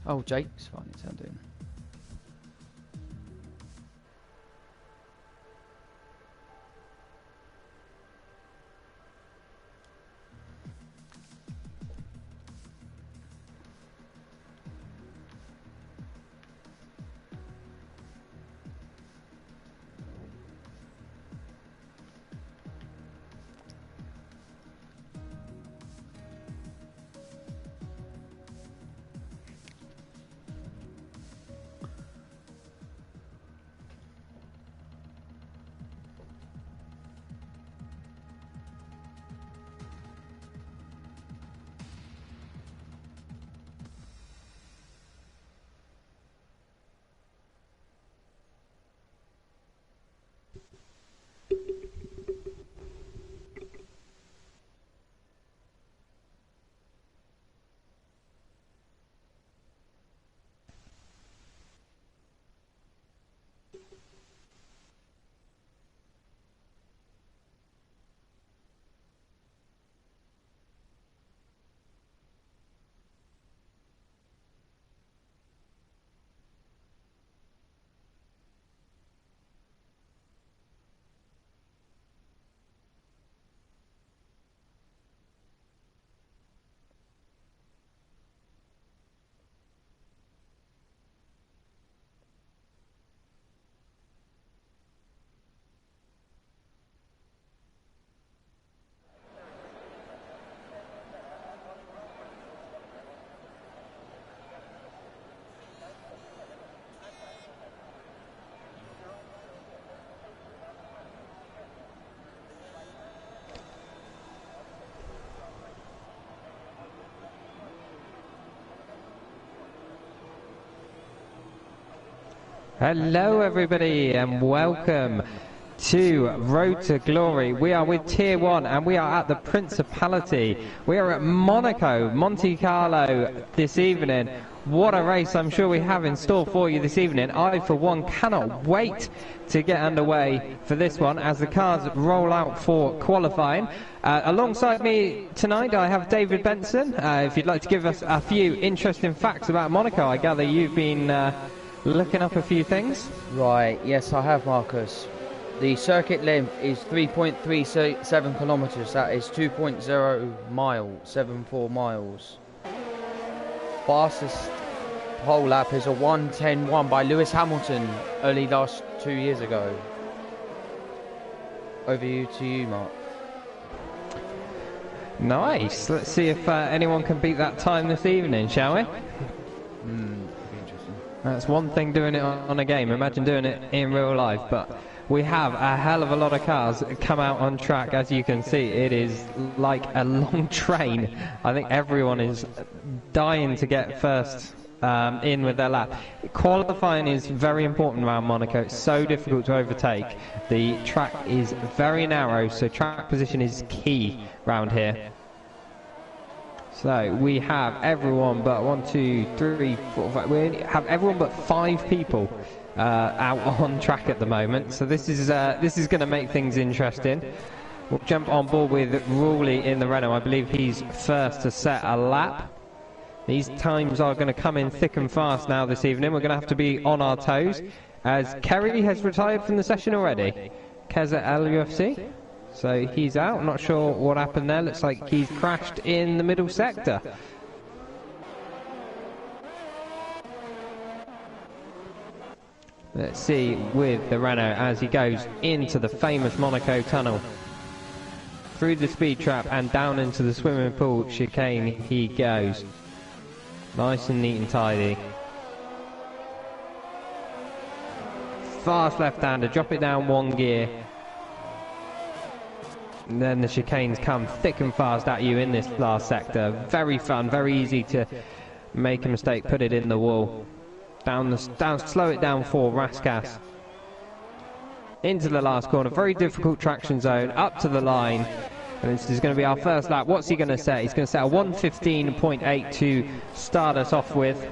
Oh, Jake's fine. It's doing. Hello everybody and welcome to Road to Glory. We are with Tier 1 and we are at the Principality. We are at Monaco, Monte Carlo this evening. What a race I'm sure we have in store for you this evening. I for one cannot wait to get underway for this one as the cars roll out for qualifying. Alongside me tonight I have David Benson. If you'd like to give us a few interesting facts about Monaco. I gather you've been looking up a few things. Right, yes I have, Marcus. The circuit length is 3.37 kilometres, that is 2.0 miles, 74 miles. Fastest pole lap is a 1:10.1 by Lewis Hamilton only last 2 years ago. Over to you, Mark. Nice. Let's see if anyone can beat that time this evening, shall we? That's one thing doing it on a game. Imagine doing it in real life. But we have a hell of a lot of cars come out on track. As you can see, it is like a long train. I think everyone is dying to get first in with their lap. Qualifying is very important around Monaco. It's so difficult to overtake. The track is very narrow, so track position is key around here. So we have everyone but 1, 2, 3, 4, 5. We have everyone but 5 people out on track at the moment. So this is going to make things interesting. We'll jump on board with Rawley in the Renault. I believe he's first to set a lap. These times are going to come in thick and fast now this evening. We're going to have to be on our toes as Kerry has retired from the session already. Kez at LUFC. So he's out. I'm not sure what happened there. Looks like he's crashed in the middle sector. Let's see with the Renault as he goes into the famous Monaco tunnel. Through the speed trap and down into the swimming pool chicane he goes. Nice and neat and tidy. Fast left-hander, drop it down 1 gear. And then the chicanes come thick and fast at you in this last sector. Very fun, very easy to make a mistake, put it in the wall. Slow it down for Raskas. Into the last corner, very difficult traction zone, up to the line. And this is going to be our first lap. What's he going to set? He's going to set a 1:15.8 to start us off with.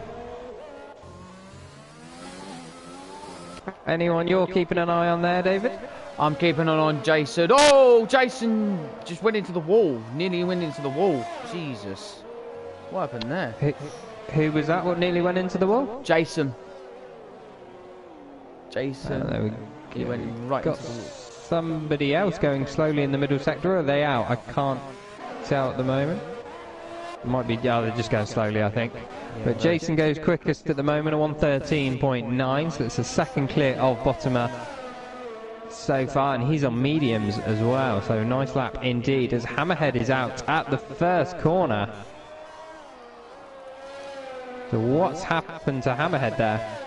Anyone you're keeping an eye on there, David? I'm keeping an eye on Jason. Oh, Jason just went into the wall. Nearly went into the wall. Jesus. What happened there? Who was that? What nearly went into the wall? Jason. There we He went right got into the wall. somebody else going slowly in the middle sector. Are they out? I can't tell at the moment. Might be, yeah, they're just going slowly, I think. But Jason goes quickest at the moment, a 113.9, so it's the second clear of Bottomer so far, and he's on mediums as well, so nice lap indeed as Hammerhead is out at the first corner. So what's happened to Hammerhead there?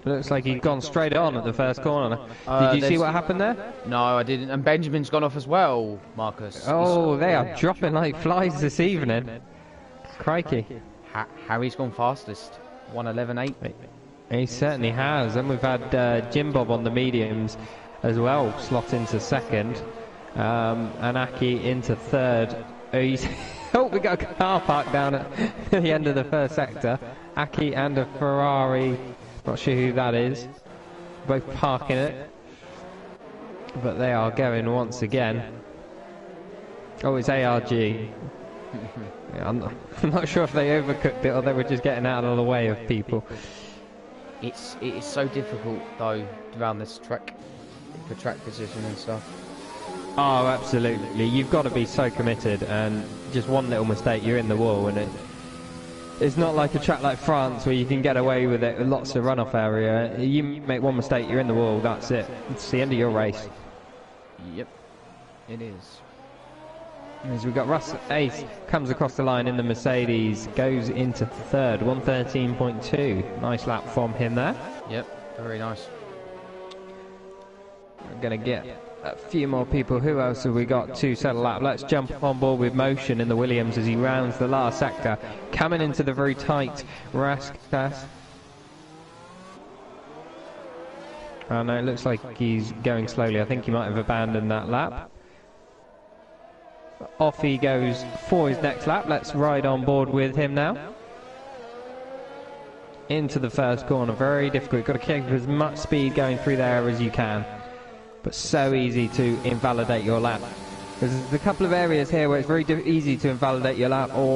Looks like he's gone straight on at the first corner. Did you see what happened there? No, I didn't. And Benjamin's gone off as well, Marcus. Oh, they are dropping like flies this evening. Crikey. Harry's gone fastest. 111.8. He certainly has. And we've had Jim Bob on the mediums as well, slot into second. And Aki into third. Oh, we got a car park down at the end of the first sector. Aki and a Ferrari. Not sure who that is. Both parking it. But they are going once again. Oh, it's ARG. Yeah, I'm not sure if they overcooked it or they were just getting out of the way of people. It is so difficult though around this track for track position and stuff. Oh, absolutely. You've got to be so committed, and just one little mistake, you're in the wall, and it's not like a track like France where you can get away with it with lots of runoff area. You make one mistake, you're in the wall, that's it. It's the end of your race. Yep, it is. As we've got Russ Ace, comes across the line in the Mercedes, goes into third, 113.2. Nice lap from him there. Yep, very nice. We're going to get a few more people. Who else have we got to settle lap? Let's jump on board with Motion in the Williams as he rounds the last sector. Coming into the very tight Raskas. Oh no, it looks like he's going slowly. I think he might have abandoned that lap. Off he goes for his next lap. Let's ride on board with him now. Into the first corner. Very difficult. You've got to keep as much speed going through there as you can. But so easy to invalidate your lap. There's a couple of areas here where it's very easy to invalidate your lap or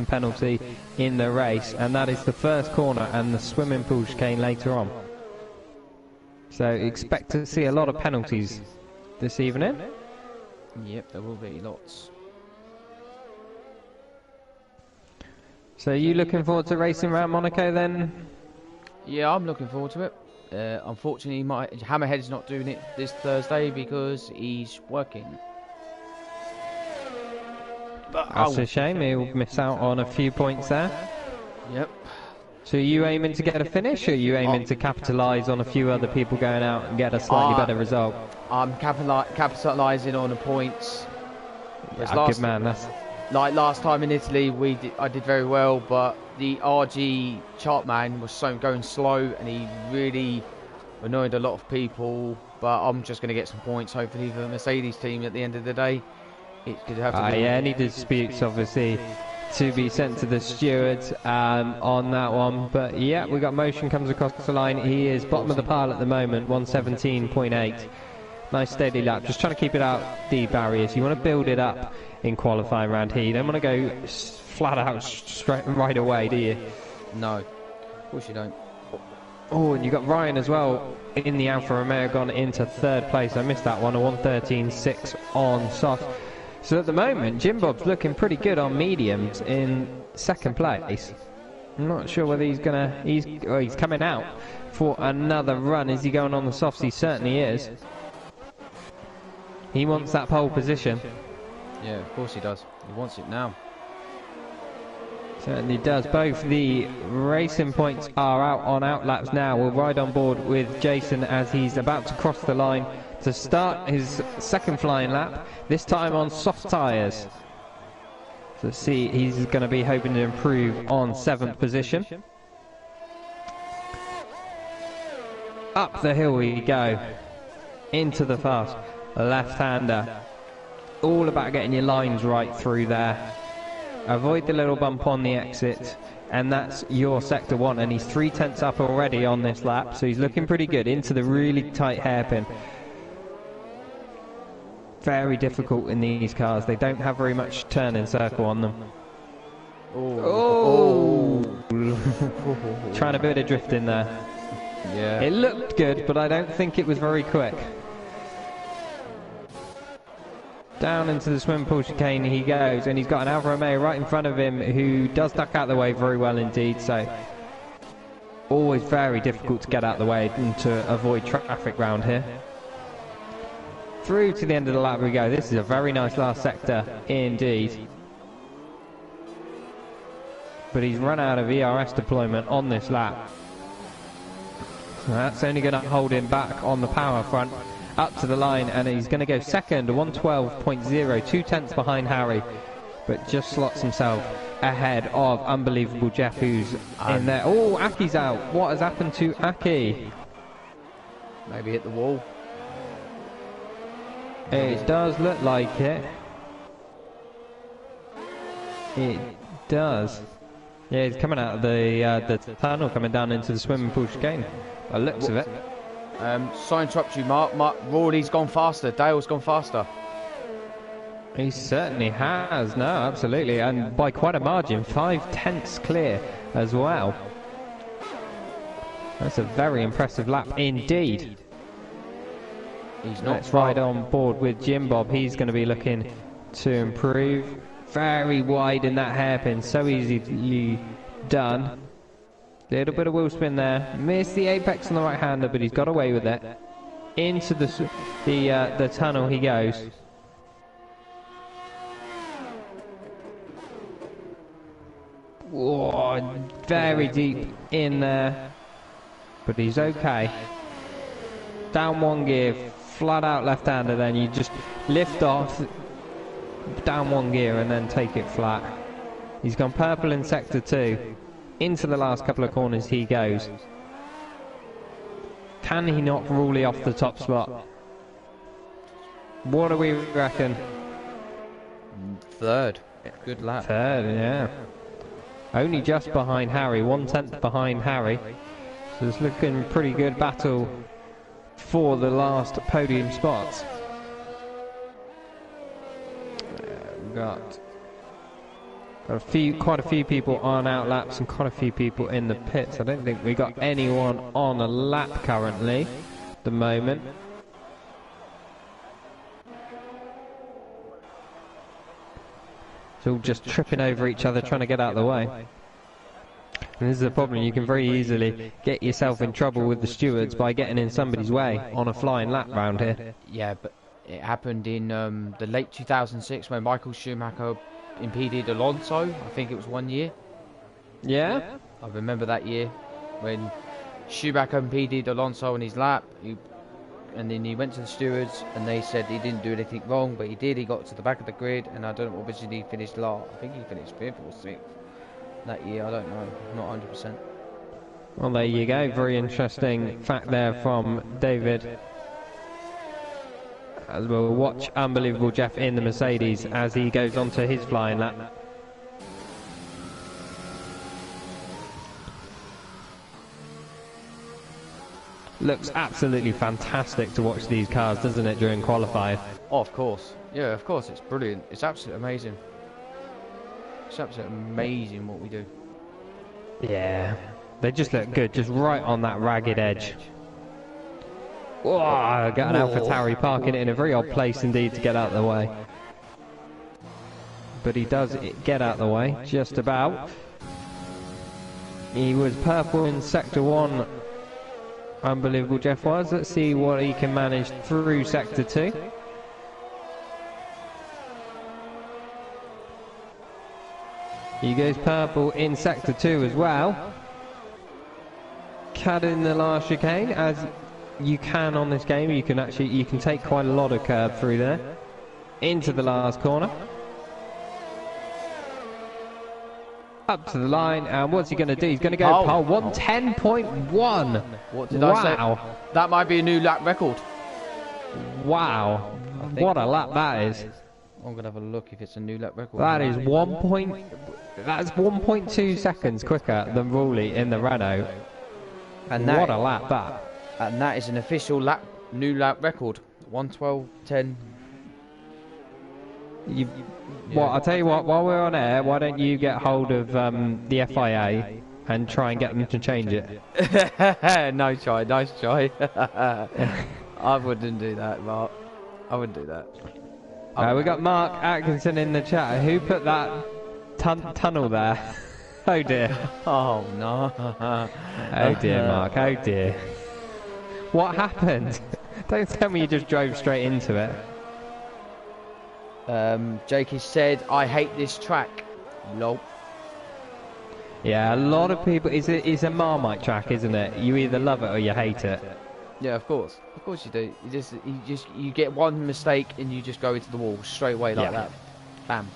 penalty in the race, and that is the first corner and the swimming pool chicane later on. So expect to see a lot of penalties this evening. Yep, there will be lots. So are you looking forward to racing around Monaco then? Yeah, I'm looking forward to it. Unfortunately, Hammerhead's not doing it this Thursday because he's working. But that's a shame. He'll miss out on a few points there. Yep. So are you aiming to get a finish, or are you aiming to capitalise on a few other people going out and get a slightly better result? I'm capitalising on the points. Yeah, good man. That's like last time in Italy, I did very well, but the RG Chartman was going slow, and he really annoyed a lot of people. But I'm just going to get some points, hopefully, for the Mercedes team at the end of the day. It could have to be. Yeah, any disputes, obviously, to be sent to the stewards on that one. But yeah, we got Motion comes across the line. He is bottom of the pile at the moment, 117.8. Nice steady lap, just trying to keep it out the barriers. You want to build it up in qualifying round here. You don't want to go flat out straight right away, do you? No, of course you don't. Oh, and you got Ryan as well in the Alfa Romeo, gone into third place. I missed that one, a 113.6 on soft. So at the moment, Jim Bob's looking pretty good on mediums in second place. I'm not sure whether he's gonna. He's coming out for another run. Is he going on the softs? He certainly is. He wants that pole position. Yeah, of course he does. He wants it now. Certainly does. Both the racing points are out on outlaps now. We'll ride on board with Jason as he's about to cross the line to start his second flying lap, this time on soft tyres. So see, he's going to be hoping to improve on 7th position. Up the hill we go, into the fast left-hander. All about getting your lines right through there. Avoid the little bump on the exit, and that's your sector 1, and he's 3/10 up already on this lap, so he's looking pretty good into the really tight hairpin. Very difficult in these cars. They don't have very much turn in circle on them. Oh! Trying a bit of drift in there. Yeah. It looked good, but I don't think it was very quick. Down into the swimming pool chicane he goes, and he's got an Alfa Romeo right in front of him who does duck out of the way very well indeed, so always very difficult to get out of the way and to avoid traffic round here. Through to the end of the lap we go. This is a very nice last sector indeed. But he's run out of ERS deployment on this lap. So that's only going to hold him back on the power front up to the line, and he's going to go second, 112.0, 2 tenths behind Harry, but just slots himself ahead of Unbelievable Jeff, who's in there. Oh, Aki's out. What has happened to Aki? Maybe hit the wall. It does look like it. It does. Yeah, he's coming out of the tunnel, coming down into the swimming pool chicane. By the looks of it. Sorry to interrupt you, Mark. Rawley's gone faster. Dale's gone faster. He certainly has. No, absolutely. And by quite a margin. 5 tenths clear as well. That's a very impressive lap indeed. He's not Let's ride on board with Jim Bob. He's going to be looking to improve. Very wide in that hairpin. So easily done. Little bit of wheel spin there. Missed the apex on the right hander, but he's got away with it. Into the tunnel he goes. Whoa, very deep in there, but he's okay. Down one gear, flat out left-hander, then you just lift off, down one gear and then take it flat. He's gone purple in sector 2. Into the last couple of corners he goes. Can he knock Rawley off the top spot? What do we reckon? Third. Good lap. Third, yeah. Only just behind Harry, 1 tenth behind Harry. So it's looking pretty good battle for the last podium spots. We've got quite a few people on out laps and quite a few people in the pits. I don't think we got anyone on a lap currently at the moment. It's all just tripping over each other, trying to get out of the way. And this is a problem. You can very easily get yourself in trouble with the stewards by getting in somebody's way on a flying lap round here. Yeah, but it happened in the late 2006 when Michael Schumacher impeded Alonso. I think it was 1 year. Yeah? I remember that year when Schumacher impeded Alonso on his lap, and then he went to the stewards and they said he didn't do anything wrong, but he did. He got to the back of the grid, and I don't know what position he finished last. I think he finished 5th or 6th that year. I don't know, not 100%. Well, there you go. Very interesting fact there from David. As we'll watch Unbelievable Jeff in the Mercedes as he goes on to his flying lap. Looks absolutely fantastic to watch these cars, doesn't it, during qualifying? Oh, of course. Yeah, of course. It's brilliant. It's absolutely amazing. It's absolutely amazing what we do. Yeah. They just look good, just right on that ragged edge. Whoa, got an AlphaTauri parking it in a very odd place indeed to get out of the way. But he does get out of the way, just about. He was purple in sector 1. Unbelievable Jeff was. Let's see what he can manage through sector 2. He goes purple in sector 2 as well. Cut in the last chicane, as you can on this game. You can take quite a lot of curb through there. Into the last corner. Up to the line, and what's he going to do? He's going to go pole 110.1. What did I say? That might be a new lap record. Wow. What a lap that is. I'm going to have a look if it's a new lap record. That is that's 1.2 seconds quicker than Rawley in the Renault. And what a lap that. And that is an official new lap record. 112.10. You, well, I'll tell you what, while we're on air, why don't you get hold of the FIA and try and get them to change it? Nice try. I wouldn't do that, Mark. I wouldn't do that. We got Mark Atkinson in the chat. Who put that tunnel there? Oh dear. Oh no. Oh dear, Mark. Oh dear. What happened? Don't tell me you just drove straight into it. Jake has said, I hate this track. Lol. Yeah, a lot of people. It's a Marmite track, isn't it? You either love it or you hate it. Yeah, of course you do. You get one mistake and you just go into the wall straight away like that. Bam.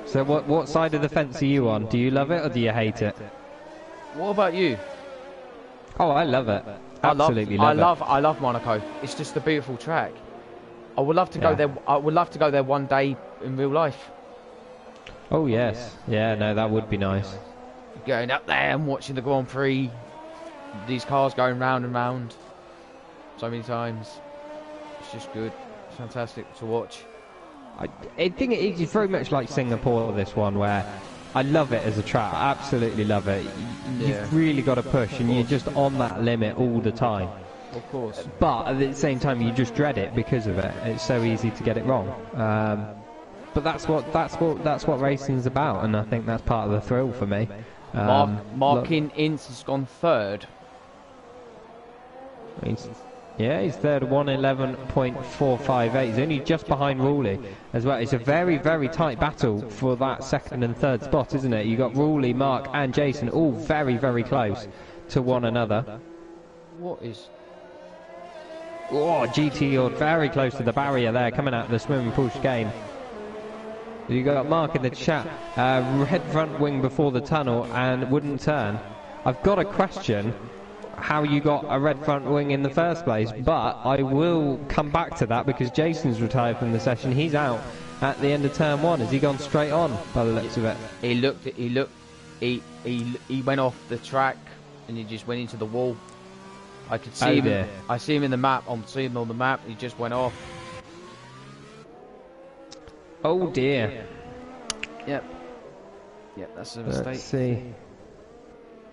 So what side of the fence are you on? Do you love it or do you hate it? What about you? Oh, I love it. Absolutely love it. I love Monaco. It's just a beautiful track. I would love to go there. I would love to go there one day in real life. Oh yes, yeah, no, that would be nice. Going up there and watching the Grand Prix, these cars going round and round, so many times. It's just good. It's fantastic to watch. I think it's very much like Singapore. This one, where I love it as a track. I absolutely love it. You've really got to push, and you're just on that limit all the time. Of course. But at the same time, you just dread it because of it. It's so easy to get it wrong. But that's what racing's about, and I think that's part of the thrill for me. Markin Ince has gone third. He's third, 1:11.458. He's only just behind Rowley as well. It's a very, very tight battle for that second and third spot, isn't it? You got Rowley, Mark, and Jason all very, very close to one another. What is? Oh, GT Ord very close to the barrier there, coming out of the swim and push game. You got Mark in the chat. Red front wing before the tunnel and wouldn't turn. I've got a question how you got a red front wing in the first place, but I will come back to that because Jason's retired from the session. He's out at the end of turn one. Has he gone straight on by the looks of it? He went off the track and he just went into the wall. I could see him. I see him in the map. I'm seeing him on the map. He just went off. Oh dear. Yep, that's a mistake. Let's see.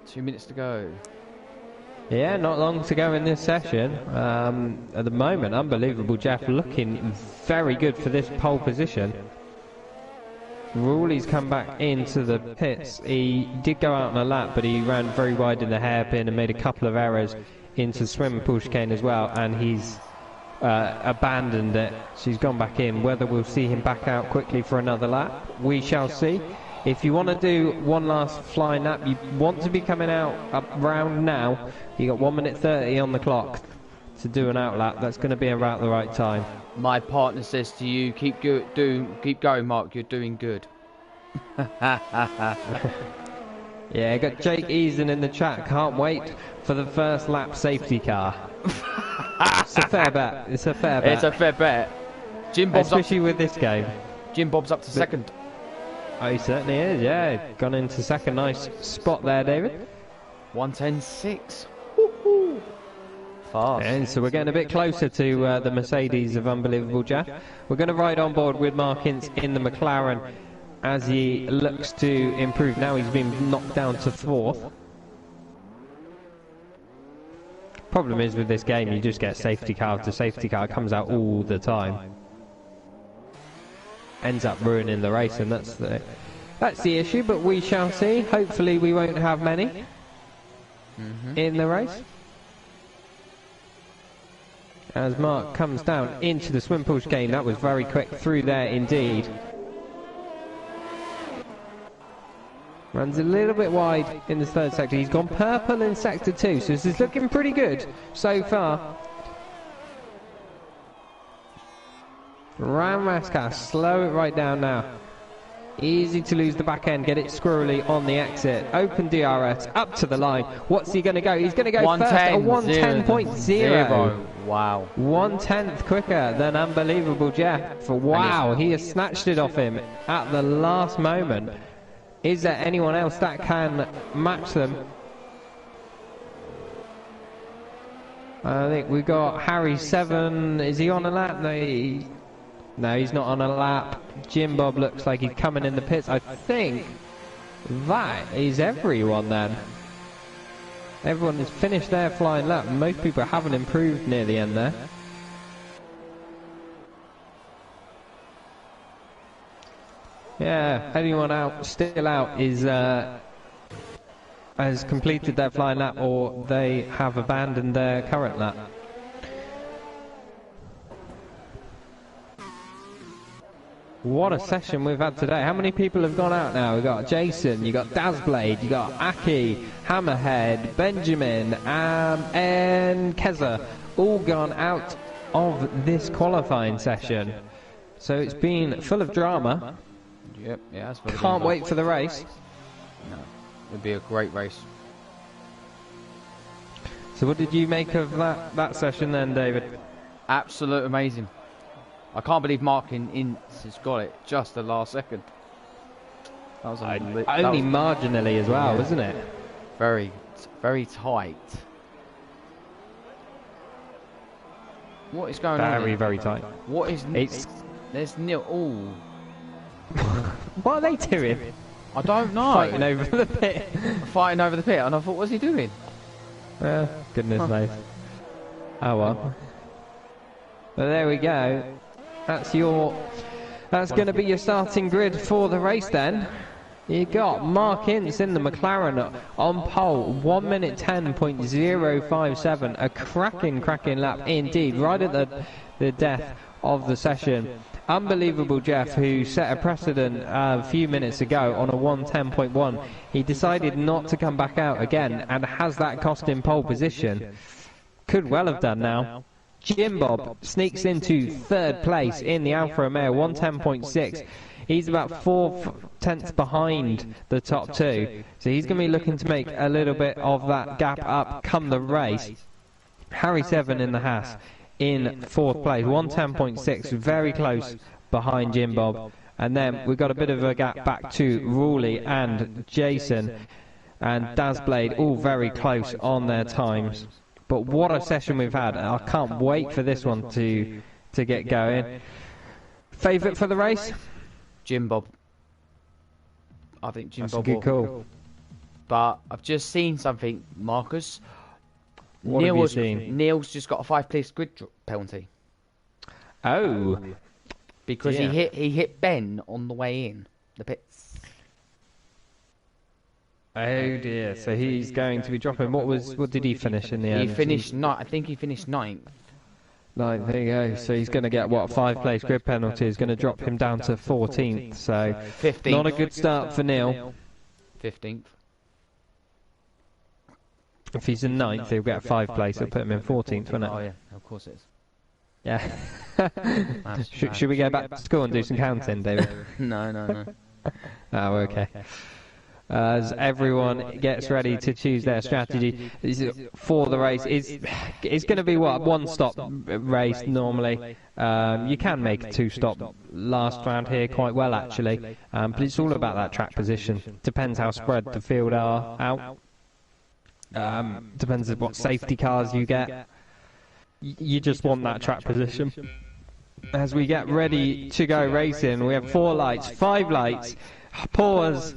2 minutes to go. Yeah, not long to go in this session. At the moment, unbelievable. Jeff looking very good for this pole position. Rowley's come back into the pits. He did go out on a lap, but he ran very wide in the hairpin and made a couple of errors into swim and push chicane as well, and he's abandoned it. So he's gone back in. Whether we'll see him back out quickly for another lap, we shall see. If you want to do one last flying lap, you want to be coming out around now. You got 1:30 on the clock to do an out lap. That's going to be about the right time. My partner says to you, keep going, Mark. You're doing good. Yeah, got Jake Eason in the chat. Can't wait for the first lap safety car. It's a fair bet. It's a fair bet. It's a fair bet. Jim Bob's especially with this game. Jim Bob's up to second. Oh, he certainly is. Yeah, gone into second. Nice spot there, David. 1:10.6. Fast. And so we're getting a bit closer to the Mercedes of Unbelievable Jeff. We're going to ride on board with Mark Ince in the McLaren as he looks to improve. Now he's been knocked down to fourth. Problem is with this game, you just get safety car after safety car. It comes out all the time. Ends up ruining the race, and that's the issue. But we shall see. Hopefully we won't have many in the race. As Mark comes down into the swim push game, that was very quick through there indeed. Runs a little bit wide in the third sector. He's gone purple in sector 2, so this is looking pretty good so far. Ram Raskas, slow it right down now. Easy to lose the back end, get it squirrely on the exit. Open DRS, up to the line. What's he going to go? He's going to go first, a 1:10.0. Wow. 1/10 quicker than Unbelievable Jeff. Wow, he has snatched it off him at the last moment. Is there anyone else that can match them? I think we got Harry 7. Is he on a lap? No, No, he's not on a lap. Jim Bob looks like he's coming in the pits. I think that is everyone then. Everyone has finished their flying lap. Most people haven't improved near the end there. Yeah, anyone out, still out, is has completed their flying lap, or they have abandoned their current lap. What a session we've had today. How many people have gone out now? We've got Jason, you got Dazblade, you got Aki, Hammerhead, Benjamin, and Keza, all gone out of this qualifying session. So it's been full of drama. Yep, yeah, that's Can't wait for the race. No, it'll be a great race. So what did you make of that session then, David? Absolute amazing. I can't believe Mark Ince has got it just the last second. That was only marginally as well, wasn't it? Very, very tight. What is going on? Very tight. What is? There's nil. Oh. What are they doing? I don't know. Fighting over the pit. Fighting over the pit, and I thought, what's he doing? Goodness knows. Oh well. Well, there we go. That's going to be your starting grid for the race then. You got Mark Ince in the McLaren on pole, 1 minute 10.057, a cracking lap indeed, right at the death of the session. Unbelievable Jeff, who set a precedent a few minutes ago on a 1:10.1. He decided not to come back out again, and has that cost him pole position. Could well have done now. Jim Bob sneaks into third place in the Alfa Romeo, 1:10.6. He's about 4/10 behind the top two, so he's going to be looking to make a little bit of that gap up come the race. Harry Seven in the Haas in fourth place, 1:10.6, very close behind Jim Bob. And then we've got a bit of a gap back to Ruley and Jason and Dazblade, all very close on their times. But what a session we've had. I can't wait for this one to get going. Favourite for the race? Jim Bob. I think Jim Bob. That's a good call. But I've just seen something, Marcus. What have you seen? Neil's just got a 5-place grid penalty. Oh. Because he hit Ben on the way in the pits. Oh dear, so he's going to be dropping. What did he finish in the end? He finished I think he finished 9th. There you go. So he's going to get what, 5-place grid penalty is going to drop him down to 14th. So 15th. Not a good start for Neil. 15th. If he's in 9th, he'll get a 5-place. It'll put him in 14th, won't it? Oh yeah, of course it is. Yeah. Should we go back to school and do some counting, David? No. Oh, okay. As everyone gets ready to choose their strategy for the race, it's going to be what, 1-stop race normally. You can make a 2-stop last round here quite well actually, but it's all about that track position. Depends how spread the field are out. Depends on what safety cars you get. You just want that track position. As we get ready to go racing, we have 4 lights, 5 lights, pause.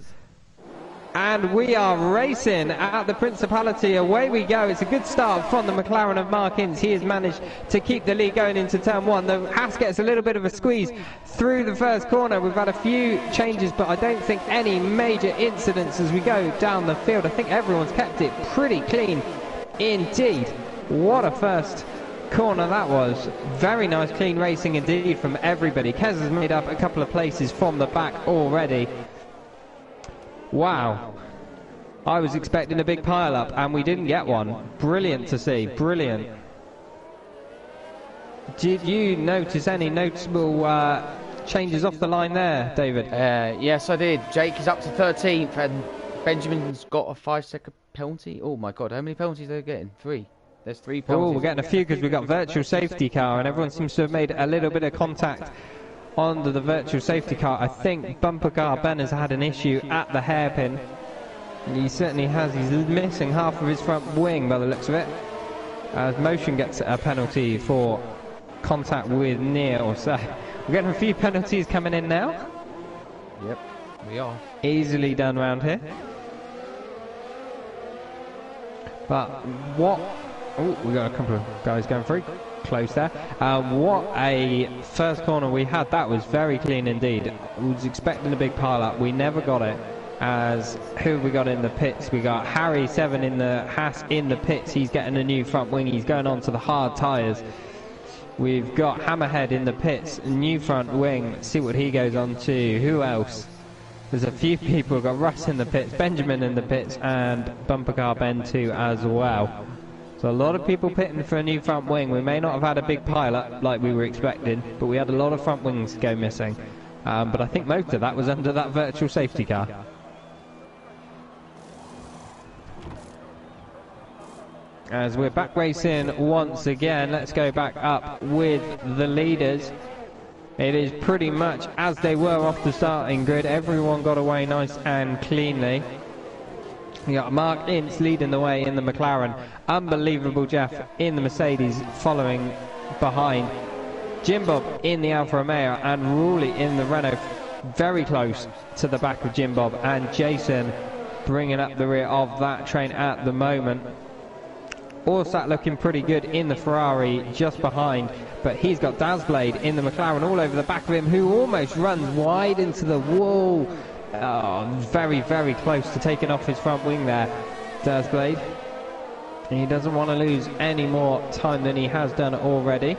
And we are racing at the Principality. Away we go. It's a good start from the McLaren of Mark Ince. He has managed to keep the lead going into turn 1. The Haas gets a little bit of a squeeze through the first corner. We've had a few changes, but I don't think any major incidents as we go down the field. I think everyone's kept it pretty clean indeed. What a first corner that was. Very nice clean racing indeed from everybody. Kez has made up a couple of places from the back already. Wow, I was expecting a big pile-up and we didn't get one. Brilliant to see, brilliant. Did you notice any noticeable changes off the line there, David? Yes, I did. Jake is up to 13th and Benjamin's got a 5-second penalty. Oh my god, how many penalties are they getting? 3. There's 3 penalties. Oh, we're getting a few because we've got virtual safety car and everyone seems to have made a little bit of contact onto the virtual safety car. I think bumper car Ben has had an issue at the hairpin. He certainly has. He's missing half of his front wing by the looks of it. As Motion gets a penalty for contact with Neil. So we're getting a few penalties coming in now. Yep, we are. Easily done around here. But what... Oh, we got a couple of guys going through. Close there. What a first corner we had. That was very clean indeed. I was expecting a big pile up. We never got it. As who have we got in the pits? We got Harry 7 in the Haas in the pits. He's getting a new front wing. He's going on to the hard tyres. We've got Hammerhead in the pits. New front wing. See what he goes on to. Who else? There's a few people. We've got Russ in the pits, Benjamin in the pits, and Bumper Car Ben 2 as well. So a lot of people pitting for a new front wing. We may not have had a big pile-up like we were expecting, but we had a lot of front wings go missing. But I think most of that was under that virtual safety car. As we're back racing once again, let's go back up with the leaders. It is pretty much as they were off the starting grid. Everyone got away nice and cleanly. We got Mark Ince leading the way in the McLaren. Unbelievable Jeff in the Mercedes following behind. Jim Bob in the Alfa Romeo and Ruley in the Renault. Very close to the back of Jim Bob, and Jason bringing up the rear of that train at the moment. Orsat looking pretty good in the Ferrari just behind, but he's got Dazblade in the McLaren all over the back of him, who almost runs wide into the wall. Oh, very, very close to taking off his front wing there, Dazblade. He doesn't want to lose any more time than he has done already.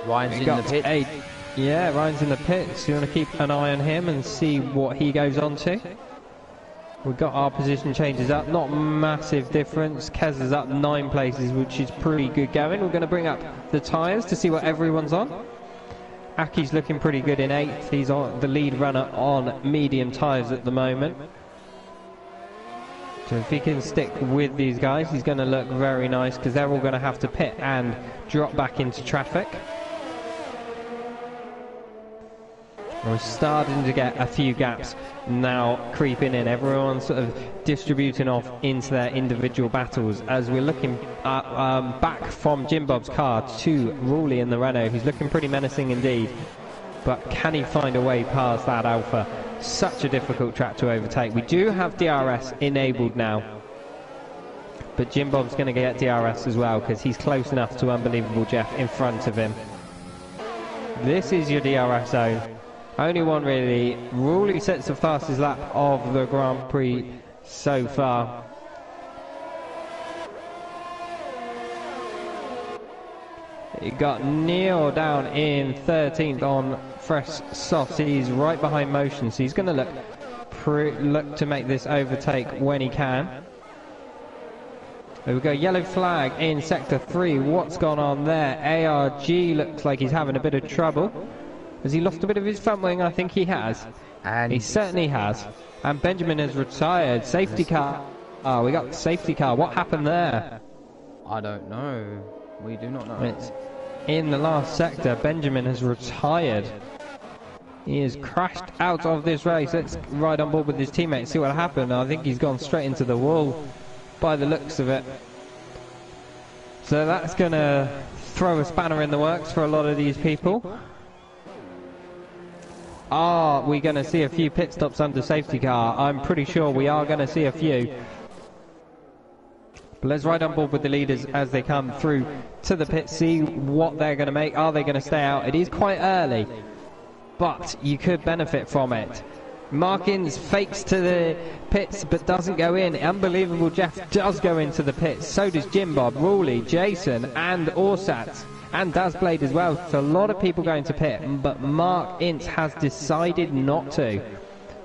Ryan's in the pit. Yeah, Ryan's in the pits. You want to keep an eye on him and see what he goes on to. We've got our position changes up, not massive difference. Kez is up 9 places, which is pretty good going. We're going to bring up the tyres to see what everyone's on. Aki's looking pretty good in 8th. He's on the lead runner on medium tyres at the moment. So if he can stick with these guys, he's going to look very nice, because they're all going to have to pit and drop back into traffic. We're starting to get a few gaps now creeping in. Everyone's sort of distributing off into their individual battles as we're looking back from Jim Bob's car to Ruley in the Renault, who's looking pretty menacing indeed. But can he find a way past that Alpha? Such a difficult track to overtake. We do have DRS enabled now, but Jim Bob's going to get DRS as well, because he's close enough to Unbelievable Jeff in front of him. This is your DRS zone. Only one really. Ruley sets the fastest lap of the Grand Prix so far. You got Neil down in 13th on fresh softs. He's right behind Motion, so he's going to look to make this overtake when he can. There we go, yellow flag in sector 3. What's gone on there? ARG looks like he's having a bit of trouble. Has he lost a bit of his front wing? I think he has. And he certainly has. And Benjamin has retired. Safety car. Oh, we got the safety car. What happened there? I don't know. We do not know. It's in the last sector. Benjamin has retired. He has crashed out of this race. Let's ride on board with his teammates, see what happened. I think he's gone straight into the wall by the looks of it. So that's going to throw a spanner in the works for a lot of these people. Are we going to see a few pit stops under safety car? I'm pretty sure we are going to see a few. But let's ride on board with the leaders as they come through to the pit, see what they're going to make. Are they going to stay out? It is quite early, but you could benefit from it. Markins fakes to the pits but doesn't go in. Unbelievable Jeff does go into the pits. So does Jim Bob, Ruley, Jason and Orsat. And Dazblade as well. So a lot of people going to pit, but Mark Ince has decided not to.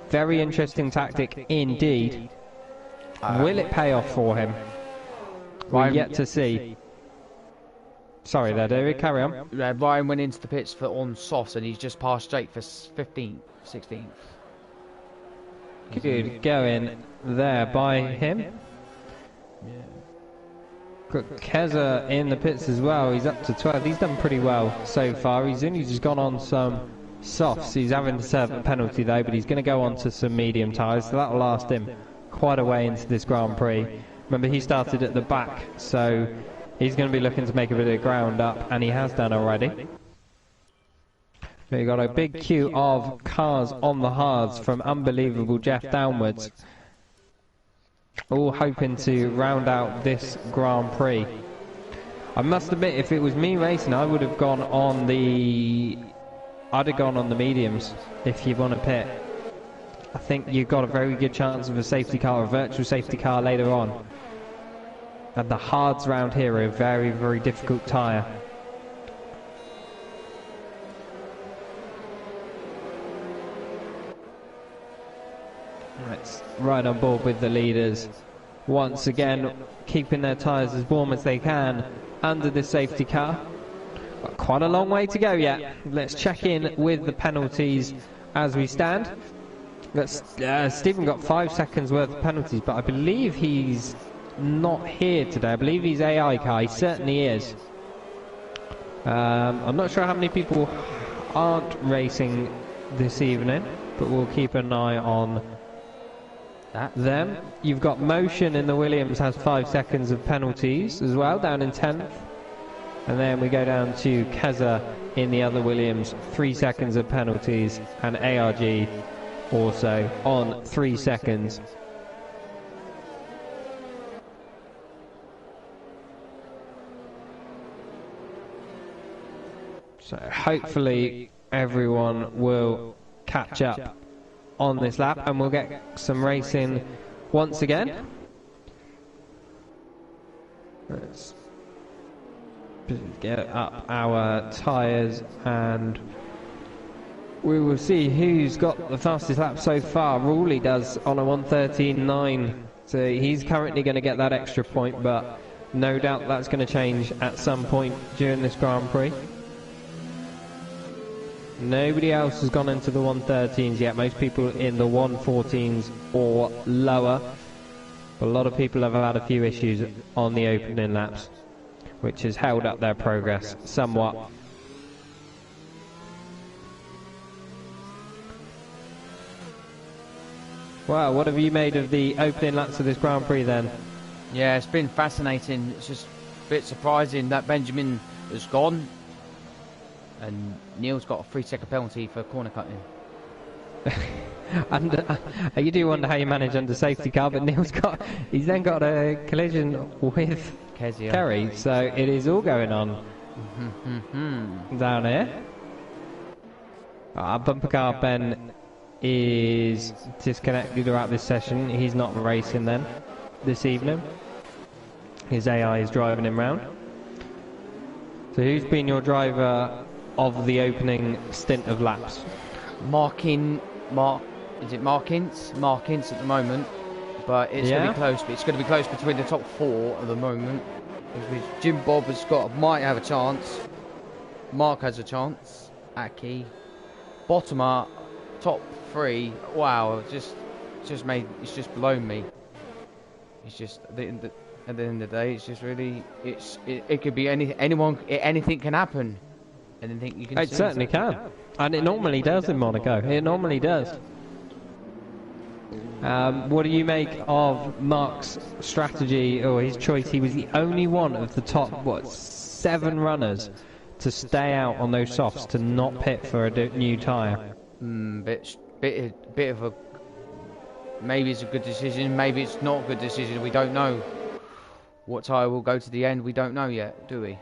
Very interesting tactic indeed. Will it pay off for him? We're yet to see. Sorry there, David, carry on. Ryan went into the pits on softs and he's just passed straight for 15th, 16th. Good going there by him. Yeah. Got Keza in the pits as well. He's up to 12. He's done pretty well so far. He's only just gone on some softs. He's having to serve a penalty though, but he's going to go on to some medium tyres, so that'll last him quite a way into this Grand Prix. Remember, he started at the back, so He's going to be looking to make a bit of ground up, and he has done already. We've got a big queue of cars on the hards from Unbelievable Jeff downwards, all hoping to round out this Grand Prix. I must admit, if it was me racing, I would have gone on the... I'd have gone on the mediums if you want to pit. I think you've got a very good chance of a safety car, a virtual safety car later on. And the hards round here are a very, very difficult tyre. Let's ride on board with the leaders. Once again, keeping their tyres as warm as they can under the safety car. Got quite a long way to go yet. Let's check in with the penalties as we stand. Stephen got 5 seconds worth of penalties, but I believe he's not here today. I believe he's AI car. He certainly is. I'm not sure how many people aren't racing this evening, but we'll keep an eye on them. You've got Motion in the Williams, has 5 seconds of penalties as well, down in 10th. And then we go down to Keza in the other Williams, 3 seconds of penalties, and ARG also on 3 seconds. So hopefully everyone will catch up on this lap and we'll get some racing once again. Let's get up our tyres and we will see who's got the fastest lap so far. Rawley does on a 1:13.9, so he's currently going to get that extra point, but no doubt that's going to change at some point during this Grand Prix. Nobody else has gone into the 1:13s yet. Most people in the 1:14s or lower. But a lot of people have had a few issues on the opening laps, which has held up their progress somewhat. Wow, what have you made of the opening laps of this Grand Prix then? Yeah, it's been fascinating. It's just a bit surprising that Benjamin has gone. And Neil's got a 3-second penalty for corner cutting. And you do wonder how you manage under safety car, but he's then got a collision with Kerry, so it is all going on down here. Bumper car Ben is disconnected throughout this session. He's not racing then this evening. His AI is driving him round. So who's been your driver of the opening stint of laps? Is it Markins? Markins at the moment, but it's going to be close. But it's going to be close between the top 4 at the moment. Because Jim Bob might have a chance. Mark has a chance. Aki, Bottomer, top 3. Wow, it's just blown me. It's just at the end of the day, it's just really it could be anything can happen. Anything you can. It certainly can, and it normally does in Monaco. It normally does. What do you make of Mark's strategy or his choice? He was the only one of the top 7 runners to stay out on those softs, to not pit for a new tyre. Bit of a. Maybe it's a good decision. Maybe it's not a good decision. We don't know. What tyre will go to the end? We don't know yet, do we?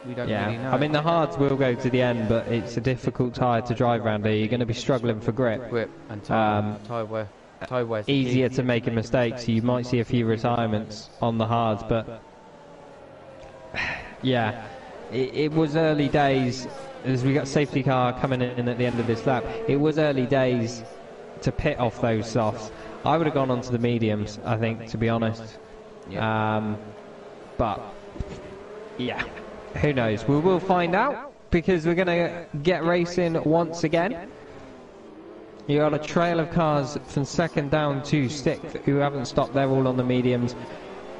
We don't really know. I mean, the hards will go to the end, but it's a difficult tyre to drive around here. You're going to be struggling for grip. Grip and tyre wear. Easier to make a mistake, so you might see a few retirements on the hards, but yeah, it was early days. As we got safety car coming in at the end of this lap, it was early days to pit off those softs. I would have gone onto the mediums, I think, to be honest. Yeah. But yeah, who knows? We will find out, because we're going to get racing once again. You got a trail of cars from 2nd down to 6th who haven't stopped. They're all on the mediums,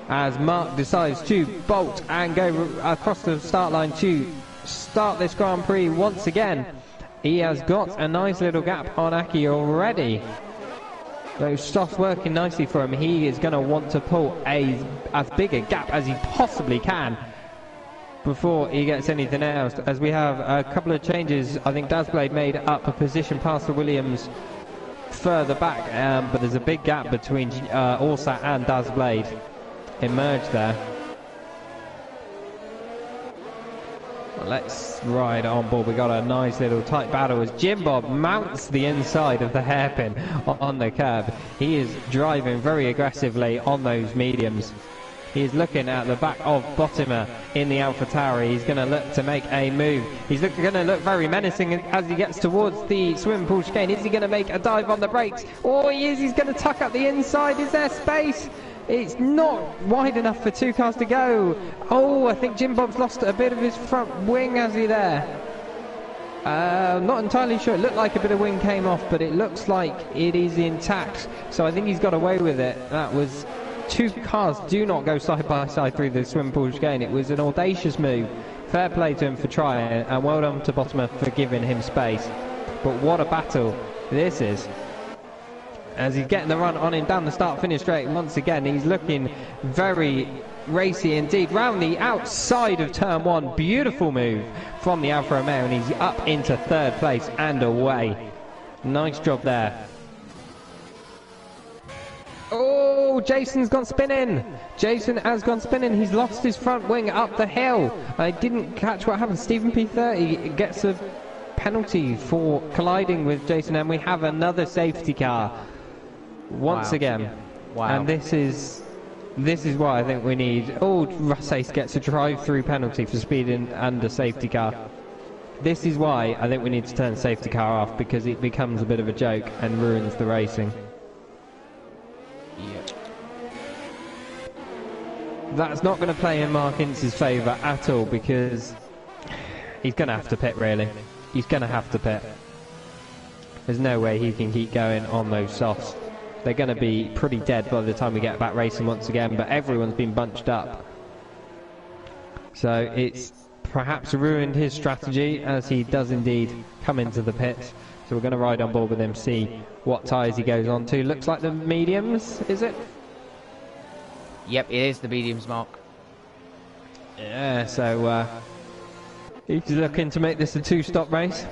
as Mark decides to bolt and go across the start line to start this Grand Prix once again. He has got a nice little gap on Aki already. Those softs working nicely for him. He is going to want to pull as big a gap as he possibly can before he gets anything else, as we have a couple of changes. I think Dazblade made up a position past the Williams further back, but there's a big gap between Orsat and Dazblade emerged there. Well, let's ride on board. We got a nice little tight battle as Jim Bob mounts the inside of the hairpin on the curb. He is driving very aggressively on those mediums. He's looking at the back of Bottomer in the Alpha Tower. He's going to look to make a move. He's going to look very menacing as he gets towards the swimming pool chicane. Is he going to make a dive on the brakes? Oh, he is. He's going to tuck up the inside. Is there space? It's not wide enough for 2 cars to go. Oh, I think Jim Bob's lost a bit of his front wing, has he there? Not entirely sure. It looked like a bit of wing came off, but it looks like it is intact. So I think he's got away with it. That was... 2 cars do not go side by side through the swimming pool chicane. It was an audacious move. Fair play to him for trying, and well done to Bottomer for giving him space. But what a battle this is. As he's getting the run on him down the start-finish straight once again, he's looking very racy indeed. Round the outside of turn 1, beautiful move from the Alfa Romeo, and he's up into 3rd place and away. Nice job there. Oh, Jason's gone spinning. Jason has gone spinning. He's lost his front wing up the hill. I didn't catch what happened. Stephen P30 gets a penalty for colliding with Jason, and we have another safety car once again. Wow. And this is why I think we need... Oh, Russace gets a drive-through penalty for speeding under safety car. This is why I think we need to turn the safety car off, because it becomes a bit of a joke and ruins the racing. Yep. That's not going to play in Mark Ince's favour at all, because he's going to have to pit, really. He's going to have to pit. There's no way he can keep going on those softs. They're going to be pretty dead by the time we get back racing once again, but everyone's been bunched up. So it's perhaps ruined his strategy, as he does indeed come into the pits. So we're going to ride on board with him, see what tyres he goes on to. Looks like the mediums, is it? Yep, it is the mediums, Mark. Yeah, so he's looking to make this a 2-stop race.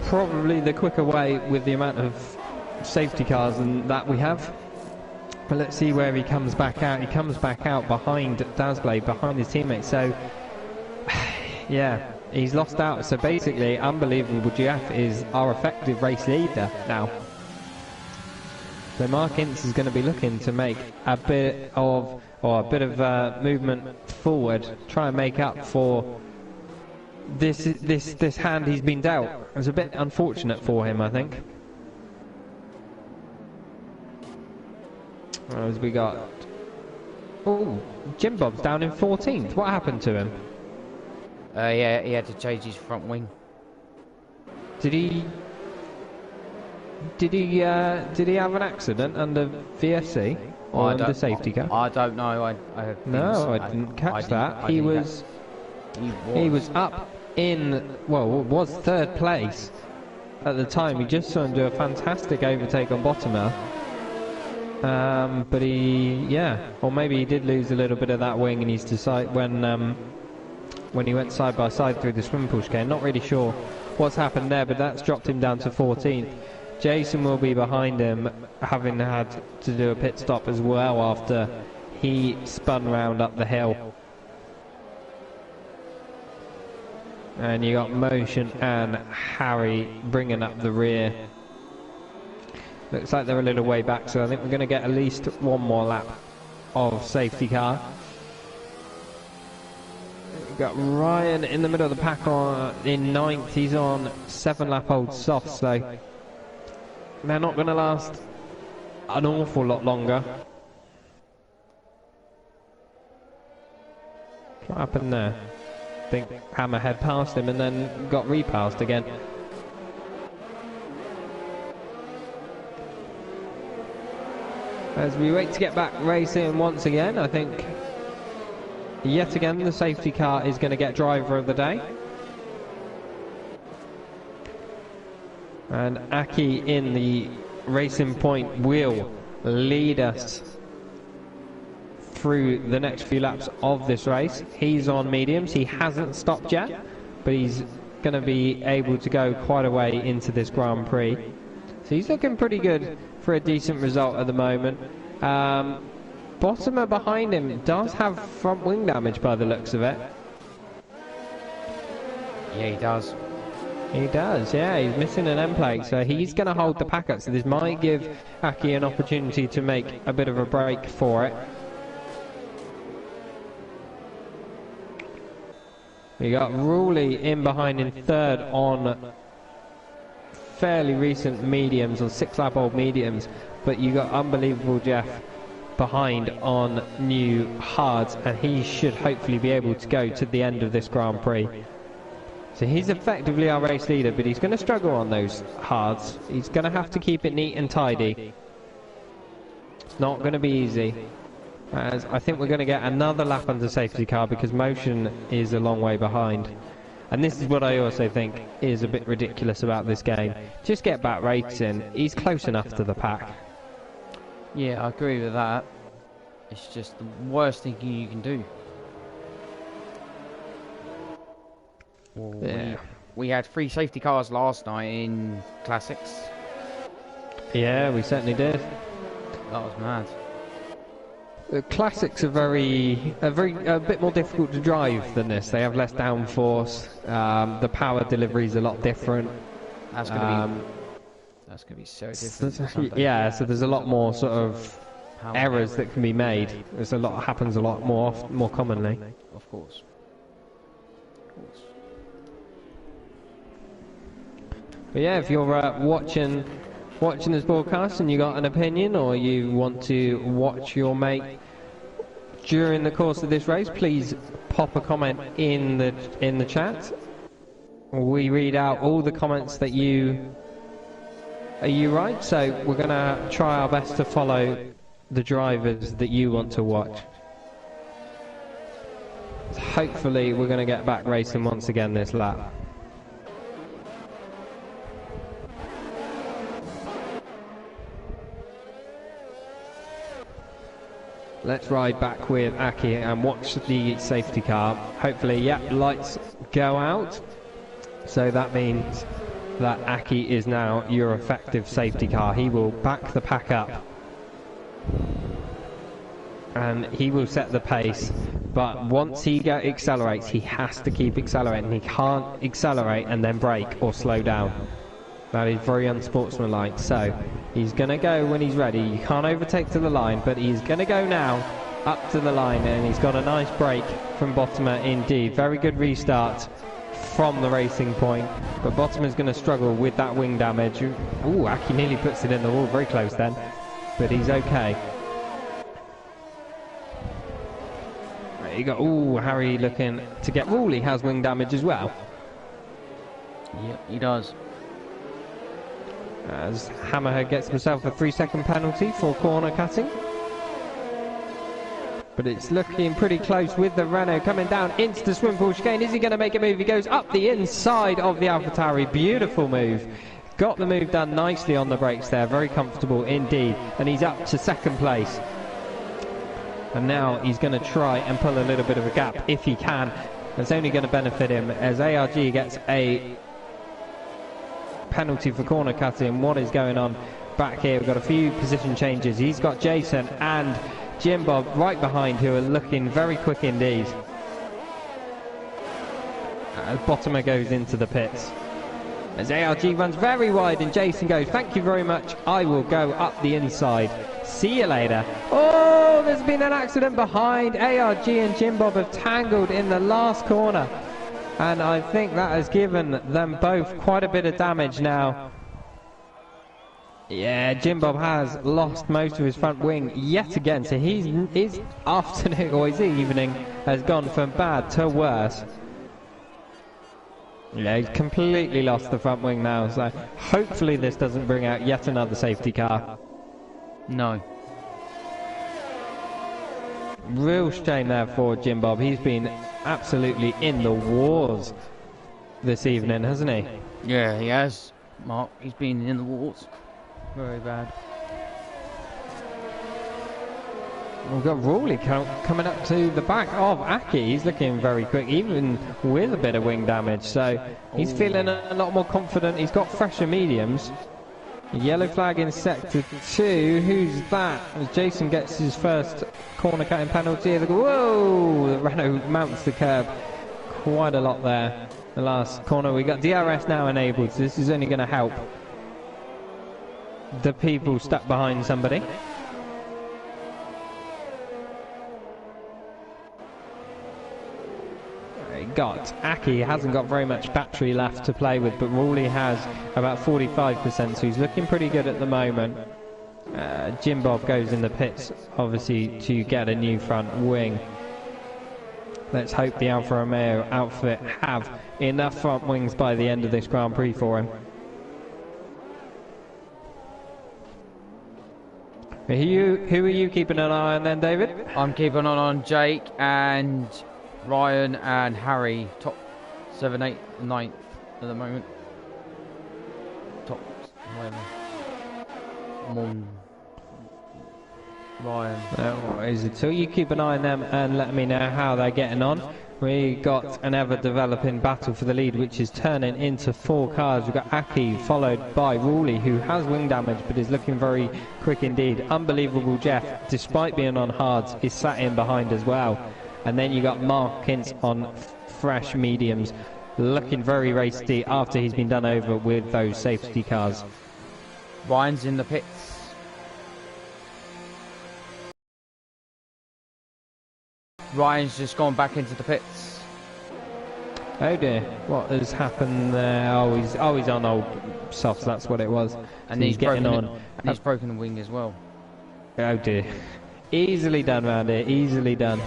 Probably the quicker way with the amount of safety cars and that we have. But let's see where he comes back out. He comes back out behind Dazblade, behind his teammates. So, yeah. He's lost out, so basically Unbelievable GF is our effective race leader now. So Mark Ince is going to be looking to make a bit of movement forward, try and make up for this hand he's been dealt. It was a bit unfortunate for him, I think. As we got... Oh, Jim Bob's down in 14th. What happened to him? Yeah, he had to change his front wing. Did he have an accident under VSC or under safety car? I don't know. I didn't catch that. He was up in, well, was 3rd place at the time. We just saw him do a fantastic overtake on Bottomer. But or maybe he did lose a little bit of that wing, and he's decided when he went side by side through the swimming pool chicane. Not really sure what's happened there, but that's dropped him down to 14th. Jason will be behind him, having had to do a pit stop as well after he spun round up the hill. And you got Motion and Harry bringing up the rear. Looks like they're a little way back, so I think we're going to get at least one more lap of safety car. We've got Ryan in the middle of the pack in 9th. He's on 7-lap-old soft, so they're not going to last an awful lot longer. What happened there? I think Hammerhead passed him and then got repassed again. As we wait to get back racing once again, I think yet again the safety car is going to get driver of the day. And Aki in the Racing Point will lead us through the next few laps of this race. He's on mediums. He hasn't stopped yet, but he's going to be able to go quite a way into this Grand Prix. So he's looking pretty good for a decent result at the moment. Bottomer behind him does have front wing damage by the looks of it. Yeah, he does. He does, yeah. He's missing an end plate, so he's going to hold the pack up. So this might give Aki an opportunity to make a bit of a break for it. We got Ruley in behind in third on fairly recent mediums, on 6-lap-old mediums, but you got Unbelievable Jeff behind on new hards, and he should hopefully be able to go to the end of this Grand Prix. So he's effectively our race leader, but he's going to struggle on those hards. He's going to have to keep it neat and tidy. It's not going to be easy, as I think we're going to get another lap under safety car because Motion is a long way behind. And this is what I also think is a bit ridiculous about this game. Just get back racing. He's close enough to the pack. Yeah, I agree with that. It's just the worst thing you can do. Well, Yeah. we had 3 safety cars last night in Classics. Yeah, we certainly did. That was mad. The Classics are a bit more difficult to drive than this. They have less downforce. The power delivery is a lot different. That's gonna be so different. Yeah, so there's a lot more sort of errors that can be made. Happens a lot more commonly. Of course. But yeah, if you're watching this broadcast and you got an opinion, or you want to watch your mate during the course of this race, please pop a comment in the chat. We read out all the comments that you write, so we're gonna try our best to follow the drivers that you want to watch. Hopefully we're gonna get back racing once again this lap. Let's ride back with Aki and watch the safety car. Hopefully, yeah, lights go out. So that means that Aki is now your effective safety car. He will back the pack up. And he will set the pace. But once he accelerates, he has to keep accelerating. He can't accelerate and then brake or slow down. That is very unsportsmanlike. So he's going to go when he's ready. You can't overtake to the line, but he's going to go now up to the line, and he's got a nice break from Bottomer indeed. Very good restart from the racing point, but Bottomer's going to struggle with that wing damage. Ooh, Aki nearly puts it in the wall, very close then, but he's okay. There you go. Ooh, Harry looking to get Ruley has wing damage as well. Yep, he does. As Hammerhead gets himself a 3-second penalty for corner cutting. But it's looking pretty close with the Renault coming down into the swim pool chicane. Is he going to make a move? He goes up the inside of the AlphaTauri. Beautiful move. Got the move done nicely on the brakes there. Very comfortable indeed. And he's up to 2nd place. And now he's going to try and pull a little bit of a gap if he can. It's only going to benefit him as ARG gets a penalty for corner cutting. What is going on back here? We've got a few position changes. He's got Jason and Jim Bob right behind, who are looking very quick indeed. As Bottomer goes into the pits, as ARG runs very wide and Jason goes, thank you very much, I will go up the inside, see you later. Oh, there's been an accident behind. ARG and Jim Bob have tangled in the last corner, and I think that has given them both quite a bit of damage now. Yeah, Jim Bob has lost most of his front wing yet again, so his afternoon or his evening has gone from bad to worse. Yeah, he's completely lost the front wing now, so hopefully this doesn't bring out yet another safety car. No. Real shame there for Jim Bob. He's been absolutely in the wars this evening, hasn't he? Yeah, he has, Mark. He's been in the wars. Very bad. We've got Rawley coming up to the back of Aki. He's looking very quick, even with a bit of wing damage. So he's feeling a lot more confident. He's got fresher mediums. Yellow flag in sector 2. Who's that? As Jason gets his first corner cutting penalty. Whoa! The Renault mounts the curb. Quite a lot there. The last corner. We got DRS now enabled, so this is only going to help the people stuck behind somebody. Got Aki hasn't got very much battery left to play with, but Rawley has about 45%, so he's looking pretty good at the moment. Jim Bob goes in the pits, obviously, to get a new front wing. Let's hope the Alfa Romeo outfit have enough front wings by the end of this Grand Prix for him. Who are you keeping an eye on then, David? I'm keeping an eye on Jake and Ryan and Harry, top 7, 8, 9th at the moment. Top, whatever. Ryan. No worries at all. You keep an eye on them and let me know how they're getting on. We got an ever-developing battle for the lead, which is turning into 4 cars. We've got Aki, followed by Rawley, who has wing damage, but is looking very quick indeed. Unbelievable Jeff, despite being on hards, is sat in behind as well. And then you got Mark Kintz on fresh mediums, looking very racy after he's been done over with those safety cars. Ryan's in the pits. Ryan's just gone back into the pits. Oh dear, what has happened there? Oh, he's on old softs, that's what it was. And so he's getting on. And he's broken the wing as well. Oh dear. Easily done round here, easily done.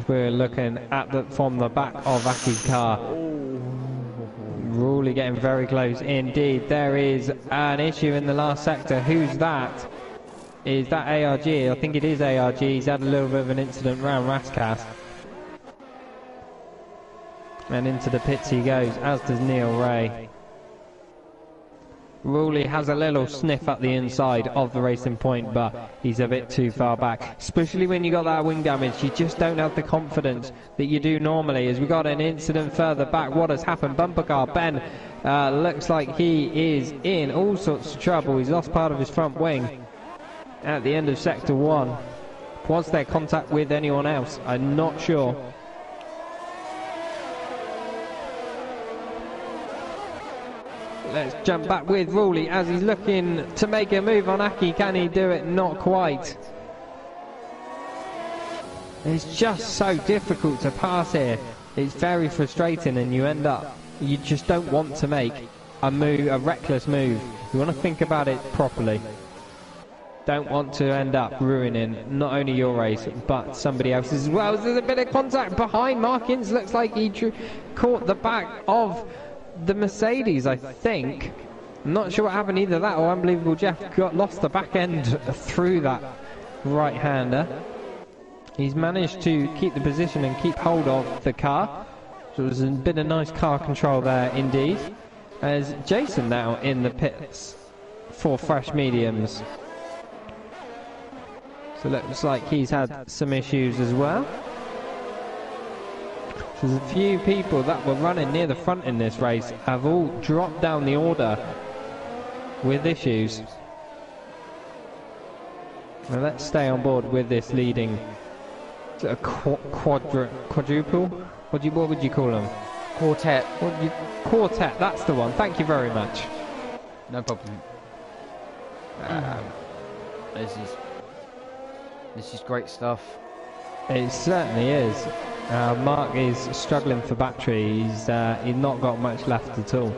We're looking at from the back of Aki's car. Rawley getting very close indeed. There is an issue in the last sector. Who's that? Is that ARG? I think it is ARG. He's had a little bit of an incident round Rascas. And into the pits he goes, as does Neil Ray. Rawley has a little sniff at the inside of the racing point, but he's a bit too far back. Especially when you got that wing damage, you just don't have the confidence that you do normally. As we got an incident further back, what has happened? Bumper car, Ben looks like he is in all sorts of trouble. He's lost part of his front wing at the end of sector 1. Was there contact with anyone else? I'm not sure. Let's jump back with Rawley as he's looking to make a move on Aki. Can he do it? Not quite. It's just so difficult to pass here. It's very frustrating, and you just don't want to make a reckless move. You want to think about it properly. Don't want to end up ruining not only your race but somebody else's as well. There's a bit of contact behind. Markins looks like he caught the back of the Mercedes, I think. I'm not sure what happened, either that or Unbelievable Jeff lost the back end through that right-hander. He's managed to keep the position and keep hold of the car, so there's a bit of nice car control there indeed. As Jason now in the pits for fresh mediums, so it looks like he's had some issues as well. There's a few people that were running near the front in this race have all dropped down the order with issues. Now let's stay on board with this leading quadruple. What would you call them? Quartet. Quartet. That's the one. Thank you very much. No problem. This is great stuff. It certainly is. Mark is struggling for battery. He's not got much left at all.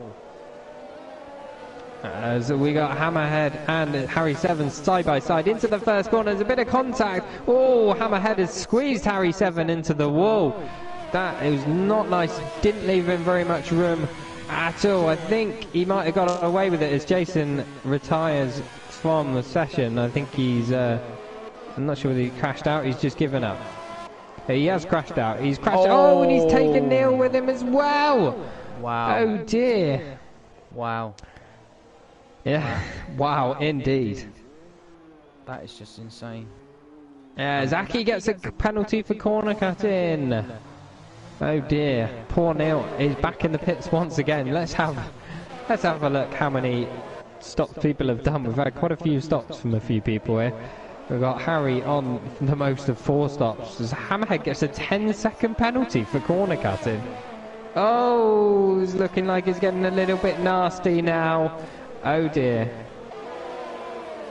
So we got Hammerhead and Harry Seven side by side into the first corner. There's a bit of contact. Oh, Hammerhead has squeezed Harry Seven into the wall. That was not nice. Didn't leave him very much room at all. I think he might have got away with it as Jason retires from the session. I think he's I'm not sure whether he crashed out. He's just given up. He has crashed out. He's crashed. Oh, and he's taken Neil with him as well. Wow. Oh dear. Wow. Yeah. Wow, indeed. That is just insane. Zaki gets a penalty for corner cutting. Oh dear, poor Neil is back in the pits once again. Let's have a look how many stops people have done. We've had quite a few stops from a few people here. We've got Harry on the most of 4 stops. As Hammerhead gets a 10-second penalty for corner cutting. Oh, it's looking like it's getting a little bit nasty now. Oh dear.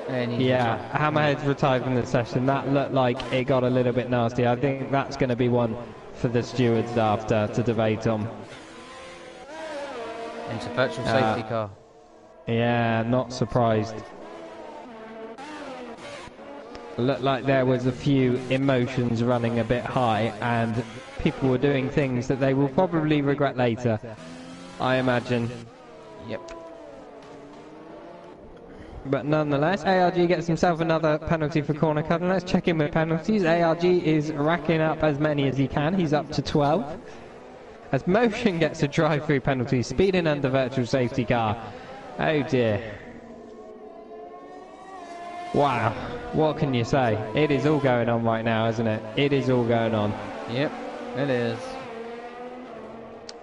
Yeah, Hammerhead's retired from the session. That looked like it got a little bit nasty. I think that's going to be one for the stewards after to debate on. Into virtual safety car. Yeah, not surprised. Looked like there was a few emotions running a bit high and people were doing things that they will probably regret later, I imagine. Yep. But nonetheless, ARG gets himself another penalty for corner cutting. Let's check in with penalties. ARG is racking up as many as he can. He's up to 12. As Motion gets a drive-through penalty, speeding under virtual safety car. Oh dear. Wow, what can you say? It is all going on right now, isn't it? It is all going on. Yep, it is.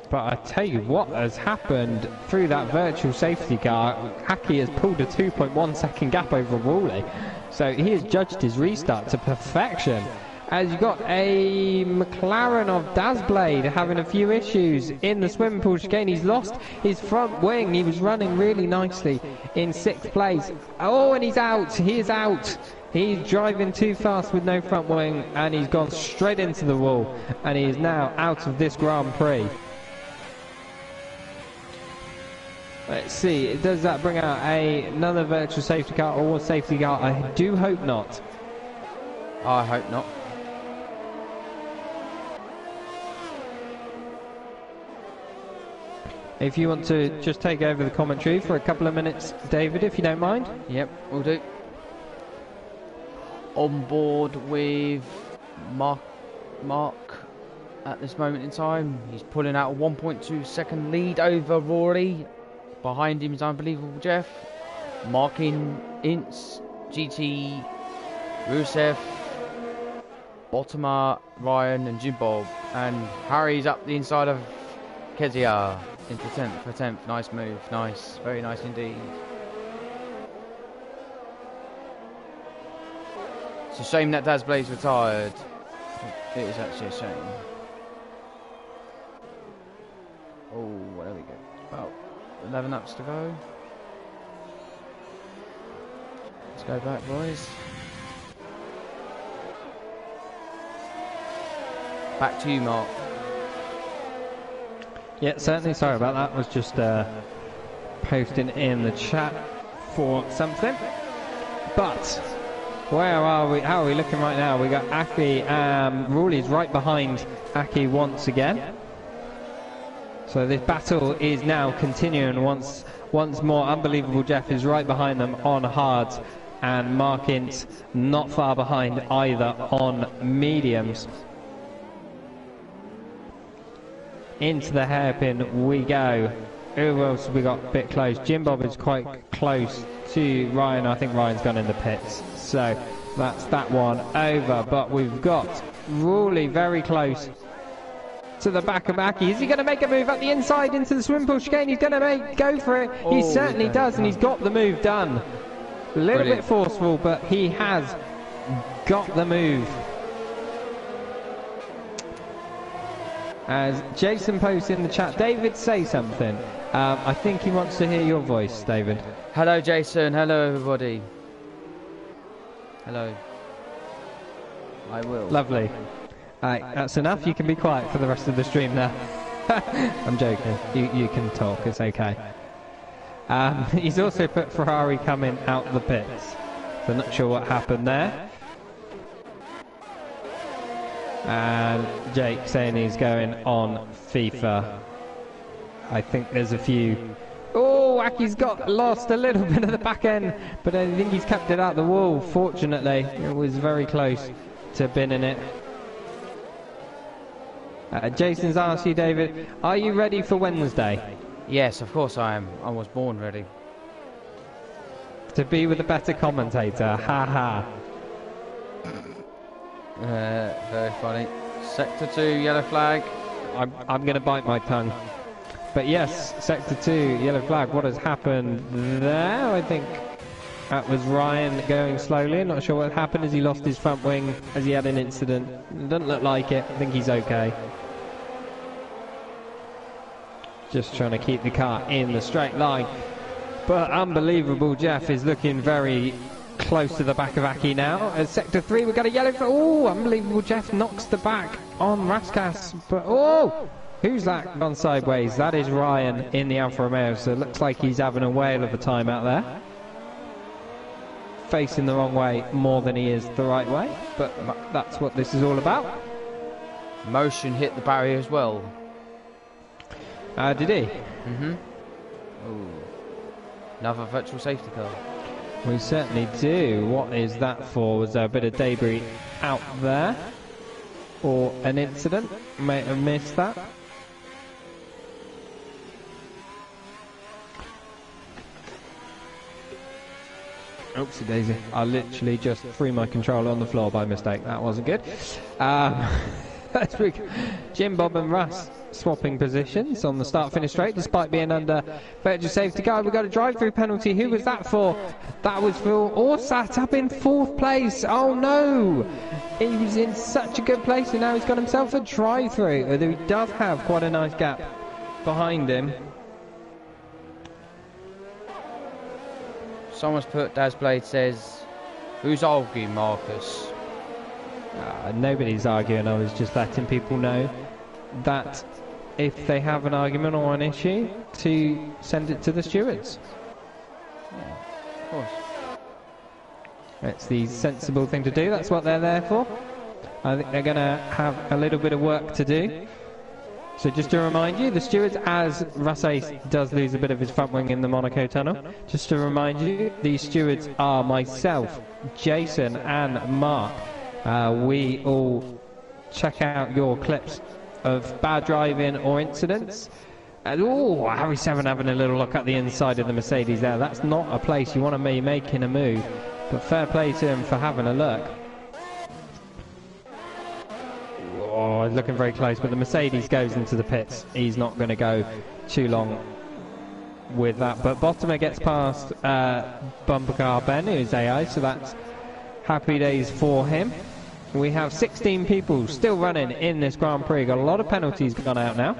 But I tell you what has happened through that virtual safety car. Aki has pulled a 2.1 second gap over Woolley. So he has judged his restart to perfection. As you've got a McLaren of Dazblade having a few issues in the swimming pool chicane. He's lost his front wing. He was running really nicely in 6th place. Oh, and he's out. He is out. He's driving too fast with no front wing and he's gone straight into the wall. And he is now out of this Grand Prix. Let's see, does that bring out another virtual safety car or safety car? I do hope not. I hope not. If you want to just take over the commentary for a couple of minutes, David, if you don't mind. Yep, we'll do. On board with Mark at this moment in time. He's pulling out a 1.2 second lead over Rory. Behind him is Unbelievable Jeff. Marking Ince, GT, Rusev, Bottomer, Ryan and Jim Bob. And Harry's up the inside of Kezia into 10th for 10th. Nice move, nice, very nice indeed. It's a shame that Dazblade's retired. It is actually a shame. Oh, there we go. About 11 laps to go. Let's go back, boys. Back to you, Mark. Yeah, certainly. Sorry about that. I was just posting in the chat for something. But where are we? How are we looking right now? We got Aki. Rawley's right behind Aki once again. So this battle is now continuing once more. Unbelievable Jeff is right behind them on hards, and Mark Ince not far behind either on mediums. Into the hairpin we go. Who else have we got a bit close? Jim Bob is quite close to Ryan. I think Ryan's gone in the pits. So that's that one over. But we've got Rawley very close to the back of Aki. Is he going to make a move up the inside into the swim pool chicane? He's going to go for it. He certainly does, and he's got the move done. A little bit forceful, but he has got the move. As Jason posts in the chat, David, say something. I think he wants to hear your voice, David. Hello, Jason. Hello, everybody. Hello. I will. Lovely. That's enough. You can be quiet for the rest of the stream now. I'm joking. You can talk. It's okay. He's also put Ferrari coming out the pits. So not sure what happened there. And Jake saying he's going on FIFA. I think there's a few. Oh, Aki's got lost a little bit of the back end, but I think he's kept it out the wall. Fortunately, it was very close to binning it. Jason's asked you, David, are you ready for Wednesday? Yes, of course I am. I was born ready. To be with a better commentator, ha ha. Very funny. Sector 2, yellow flag. I'm going to bite my tongue. But yes, Sector 2, yellow flag. What has happened there? I think that was Ryan going slowly. Not sure what happened as he lost his front wing, as he had an incident. It doesn't look like it. I think he's okay. Just trying to keep the car in the straight line. But unbelievable, Jeff is looking very close to the back of Aki now. At Sector 3, we've got a yellow flag. Oh, unbelievable, Jeff knocks the back on Raskas. But, oh, who's that gone sideways? That is Ryan in the Alfa Romeo, so it looks like he's having a whale of a time out there. Facing the wrong way more than he is the right way, but that's what this is all about. Motion hit the barrier as well. Did he? Ooh. Another virtual safety car. We certainly do. What is that for? Was there a bit of debris out there? Or an incident? May have missed that. Oopsie daisy. I literally just threw my controller on the floor by mistake. That wasn't good. Jim, Bob and Russ swapping positions on the start-finish straight despite being under virtual safety car. We've got a drive-through penalty. Who was that for? That was for Orsat up in 4th place. Oh no! He was in such a good place and now he's got himself a drive-through. Although he does have quite a nice gap behind him. Someone's put, Dazblade says, who's arguing, Marcus? Nobody's arguing. I was just letting people know that if they have an argument or an issue, to send it to the stewards. Yeah, of course. It's the sensible thing to do. That's what they're there for. I think they're going to have a little bit of work to do. So just to remind you, the stewards, as Russ does lose a bit of his front wing in the Monaco tunnel, just to remind you, the stewards are myself, Jason and Mark. We all check out your clips of bad driving or incidents. And oh, Harry Seven having a little look at the inside of the Mercedes there. That's not a place you want to be making a move. But fair play to him for having a look. Oh, he's looking very close, but the Mercedes goes into the pits. He's not going to go too long with that. But Bottomer gets past bumper car Ben, who's AI, so that's happy days for him. We have 16 people still running in this Grand Prix. Got a lot of penalties gone out now.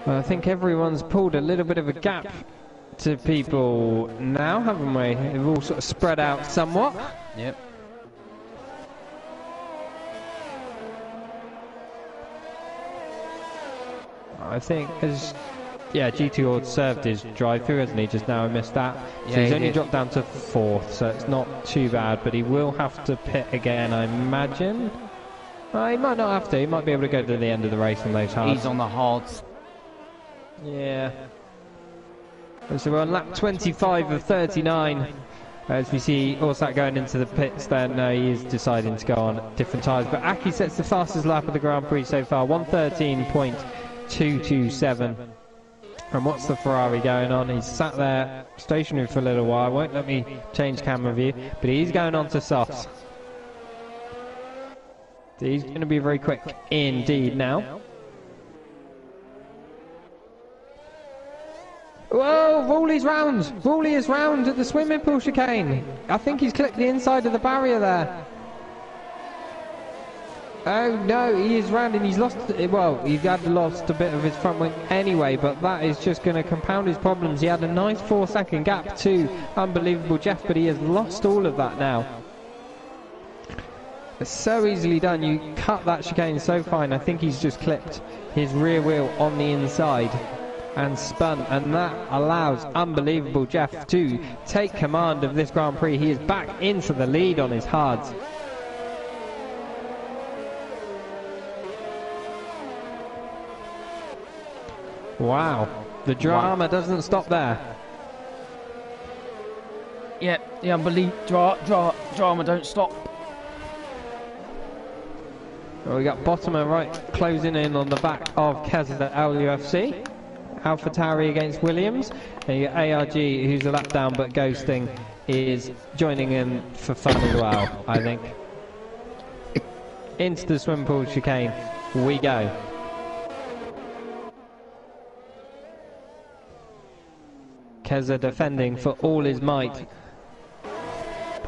Well, I think everyone's pulled a little bit of a gap to people now, haven't we? They've all sort of spread out somewhat. Yep. I think as GT Ord served his drive-through, hasn't he? Just now, I missed that. So Yeah, he's only dropped down to 4th, so it's not too bad. But he will have to pit again, I imagine. He might not have to. He might be able to go to the end of the race on those hards. He's on the hards. Yeah. So we're on lap 25 of 39. As we see Orsat going into the pits, then he is deciding to go on different tyres. But Aki sets the fastest lap of the Grand Prix so far, 1:13.227. And what's the Ferrari going on? He's sat there stationary for a little while. Won't let me change camera view, but he's going on to softs. He's going to be very quick indeed now. Whoa, Rawley's round! Rawley is round at the swimming pool chicane. I think he's clipped the inside of the barrier there. Oh no, he is round and he's lost, well, he had lost a bit of his front wing anyway, but that is just going to compound his problems. He had a nice 4-second gap to unbelievable Jeff, but he has lost all of that now. It's so easily done. You cut that chicane so fine. I think he's just clipped his rear wheel on the inside and spun, and that allows unbelievable Jeff to take command of this Grand Prix. He is back into the lead on his hards. Wow, the drama doesn't stop there. Yeah, the unbelievable drama don't stop. Well, we got Bottomer right closing in on the back of Kez at LUFC. AlphaTauri against Williams. And you got ARG, who's a lap down but ghosting, is joining in for fun as well, I think. Into the swimming pool chicane we go. Keza defending for all his might.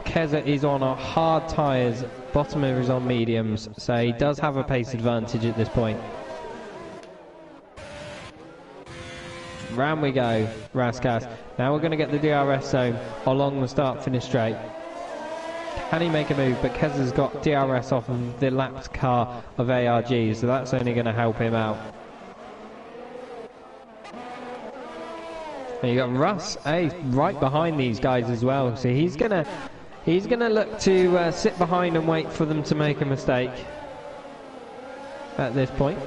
Keza is on hard tyres, Bottomer is on mediums, so he does have a pace advantage at this point. Round we go, Raskas. Now we're going to get the DRS zone along the start-finish straight. Can he make a move? But Keza's got DRS off of the lapped car of ARG, so that's only going to help him out. And you got Russ right behind these guys as well, so he's gonna look to sit behind and wait for them to make a mistake at this point.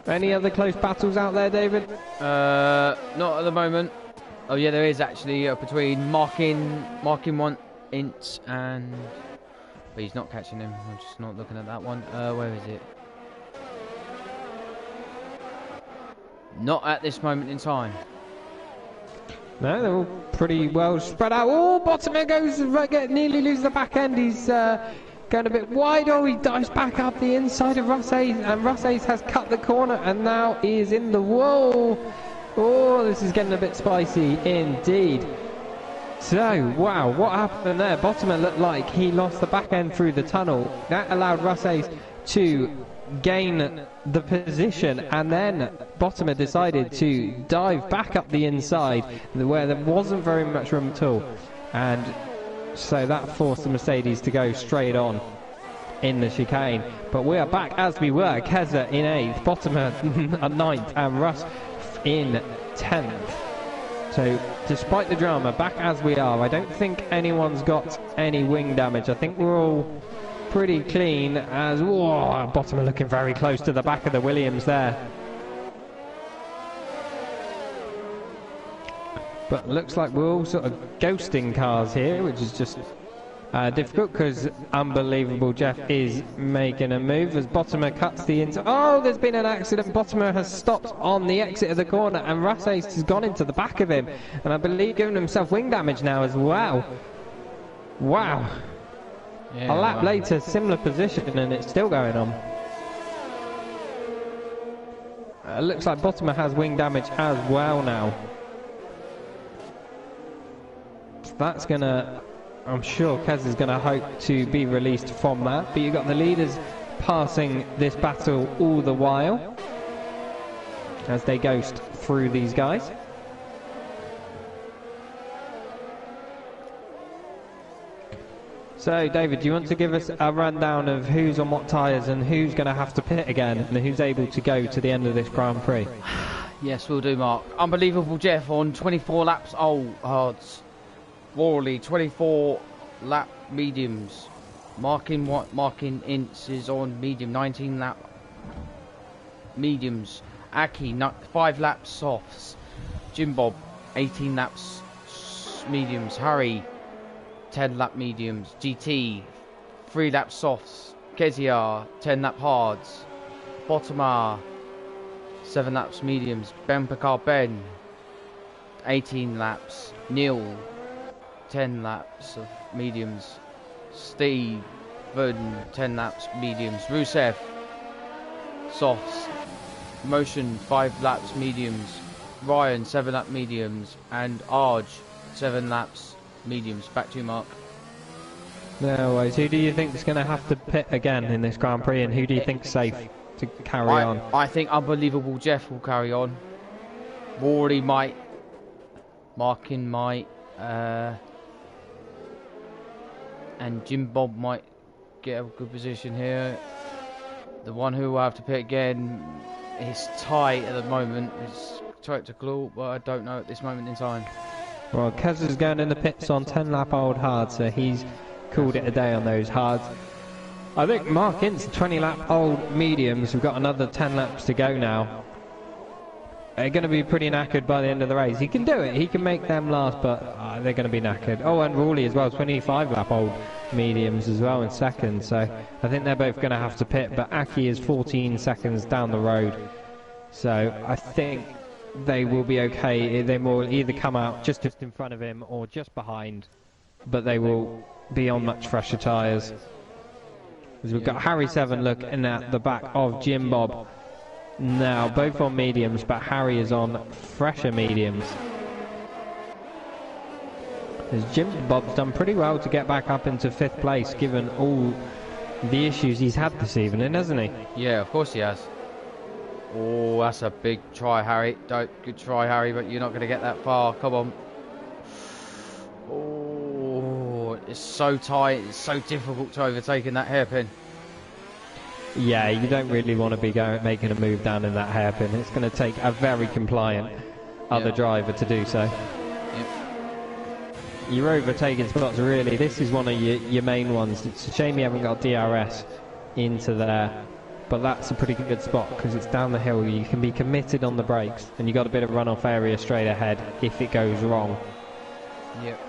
Any other close battles out there, David? Not at the moment. Oh yeah, there is actually between marking 1 inch and, but he's not catching him. I'm just not looking at that one. Where is it? Not at this moment in time. No, they're all pretty well spread out. Oh, Bottomer goes, nearly loses the back end. He's going a bit wide. Oh, he dives back up the inside of Russ Hayes, and Russ Hayes has cut the corner, and now he is in the wall. Oh, this is getting a bit spicy indeed. So, wow, what happened there? Bottomer looked like he lost the back end through the tunnel. That allowed Russ Hayes to gain the position, and then Bottomer decided to dive back up the inside where there wasn't very much room at all, and so that forced the Mercedes to go straight on in the chicane. But we are back as we were. Keza in 8th, Bottomer at 9th, and Russ in 10th. So despite the drama, back as we are. I don't think anyone's got any wing damage. I think we're all pretty clean, as whoa, Bottomer looking very close to the back of the Williams there. But looks like we're all sort of ghosting cars here, which is just difficult, because Unbelievable Jeff is making a move as Bottomer cuts the inside. Oh, there's been an accident. Bottomer has stopped on the exit of the corner, and Russ Hayes has gone into the back of him, and I believe giving himself wing damage now as well. Wow. Yeah, a lap later, similar position, and it's still going on. It looks like Bottomer has wing damage as well now. That's gonna, I'm sure Kez is gonna hope to be released from that. But you've got the leaders passing this battle all the while as they ghost through these guys. So, David, do you want to give us a rundown of who's on what tyres and who's going to have to pit again and who's able to go to the end of this Grand Prix? Yes, we'll do, Mark. Unbelievable Jeff on 24 laps hards. Worley 24 lap mediums. Marking Ince is on medium, 19 lap mediums. Aki 5 laps softs. Jim Bob 18 laps mediums. Harry 10 lap mediums. GT 3 lap softs. Kezia 10 lap hards. Bottomar 7 laps mediums. Ben Picard Ben 18 laps. Neil 10 laps of mediums. Steve 10 laps mediums. Rusev softs. Motion 5 laps mediums. Ryan 7 lap mediums, and Arj 7 laps mediums. Back to you, Mark. No worries. Who do you think is going to have to pit again in this Grand Prix, and who do you think's safe to carry on? I think Unbelievable Jeff will carry on. Rory might. Markin might. And Jim Bob might get a good position here. The one who will have to pit again is tight at the moment. It's tight to call, but I don't know at this moment in time. Well, Kez is going in the pits on 10 lap old hard, so he's called it a day on those hards. I think Mark Ince, 20 lap old mediums. We've got another 10 laps to go now. They're going to be pretty knackered by the end of the race. He can do it, he can make them last, but they're going to be knackered. Oh, and Rawley as well, 25 lap old mediums as well in second, so I think they're both going to have to pit, but Aki is 14 seconds down the road, so I think they will be okay. They will either come out just in front of him or just behind, but they will be on much fresher tyres. As we've got Harry 7 looking at the back of Jim Bob now, both on mediums, but Harry is on fresher mediums. As Jim Bob's done pretty well to get back up into 5th place, given all the issues he's had this evening, hasn't he? Yeah, of course he has. Oh, that's a big try, Harry. Good try, Harry, but you're not going to get that far. Come on. Oh, it's so tight. It's so difficult to overtake in that hairpin. Yeah, you don't really want to be making a move down in that hairpin. It's going to take a very compliant other driver to do so. You're overtaking spots, really. This is one of your main ones. It's a shame you haven't got DRS into there, but that's a pretty good spot because it's down the hill. You can be committed on the brakes, and you got a bit of runoff area straight ahead if it goes wrong. Yep.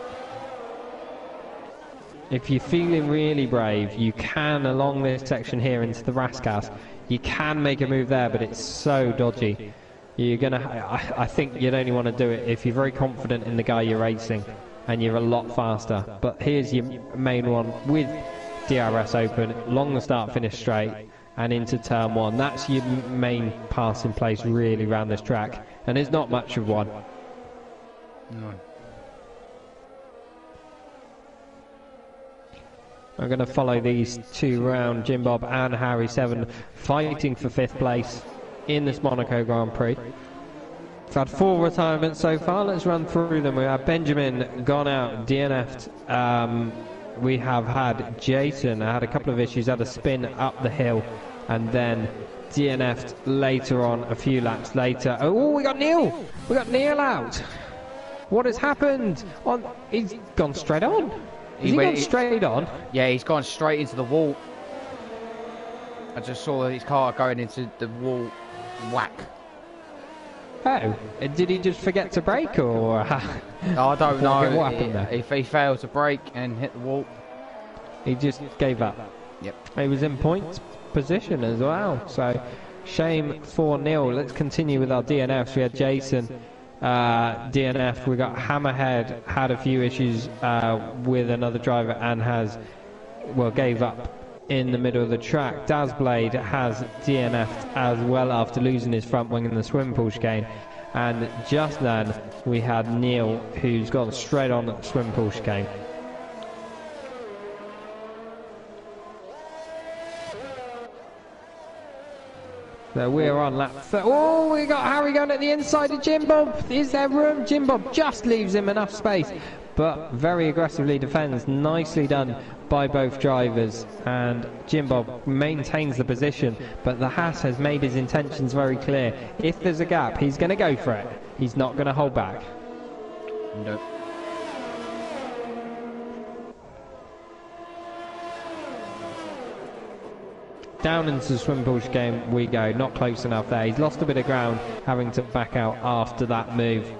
If you're feeling really brave, you can, along this section here into the Raskas, you can make a move there, but it's so dodgy. You're gonna. I think you'd only want to do it if you're very confident in the guy you're racing and you're a lot faster. But here's your main one with DRS open, along the start finish straight and into turn 1. That's your main passing place really around this track, and there's not much of one. No. I'm going to follow these two round, Jim Bob and Harry 7, fighting for 5th place in this Monaco Grand Prix. We've had 4 retirements so far. Let's run through them. We have Benjamin gone out, DNF'd. We have had Jason, had a couple of issues, had a spin up the hill, and then DNF'd later on, a few laps later. Oh, we got Neil! We got Neil out! What has happened? He's gone straight on. Has he gone straight on? Yeah, he's gone straight into the wall. I just saw his car going into the wall. Whack. Oh, did he just forget to brake, or? I don't know. What happened there? If he failed to brake and hit the wall, he just gave up. Yep. He was in points position as well, so shame for Neil. Let's continue with our DNFs. We had Jason DNF. We got Hammerhead, had a few issues with another driver and gave up in the middle of the track. Dazblade has DNF'd as well after losing his front wing in the swim pool chicane. And just then we had Neil, who's gone straight on at the swim pool chicane. So we're on lap. Oh, we got Harry going at the inside of Jim Bob. Is there room? Jim Bob just leaves him enough space, but very aggressively defends. Nicely done by both drivers, and Jim Bob maintains the position, but the Haas has made his intentions very clear. If there's a gap, he's going to go for it. He's not going to hold back. Nope. Down into the swim pool game we go. Not close enough there. He's lost a bit of ground, having to back out after that move.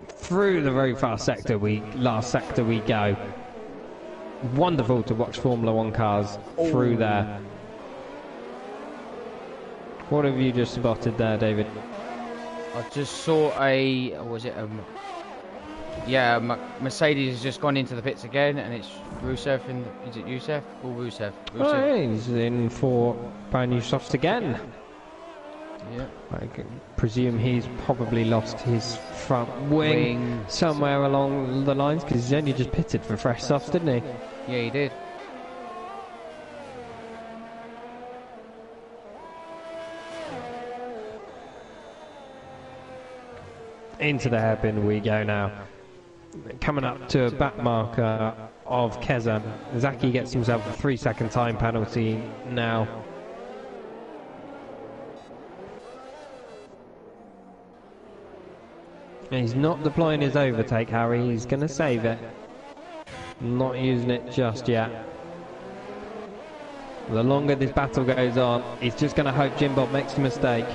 Through the very fast sector last sector we go. Wonderful to watch Formula 1 cars through there. What have you just spotted there, David? I just saw Mercedes has just gone into the pits again, and it's Rusev. Is it Rusev or Rusev? Oh, he's in for brand new softs again. Yeah. I presume he's probably lost his front wing somewhere along the lines, because he's only just pitted for fresh softs, didn't he? Yeah, he did. Into the hairpin we go now. Coming up to a back marker of Keza. Zaki gets himself a 3-second time penalty now. He's not deploying his overtake, Harry. He's going to save it. Not using it just yet. The longer this battle goes on, he's just going to hope Jim Bob makes a mistake.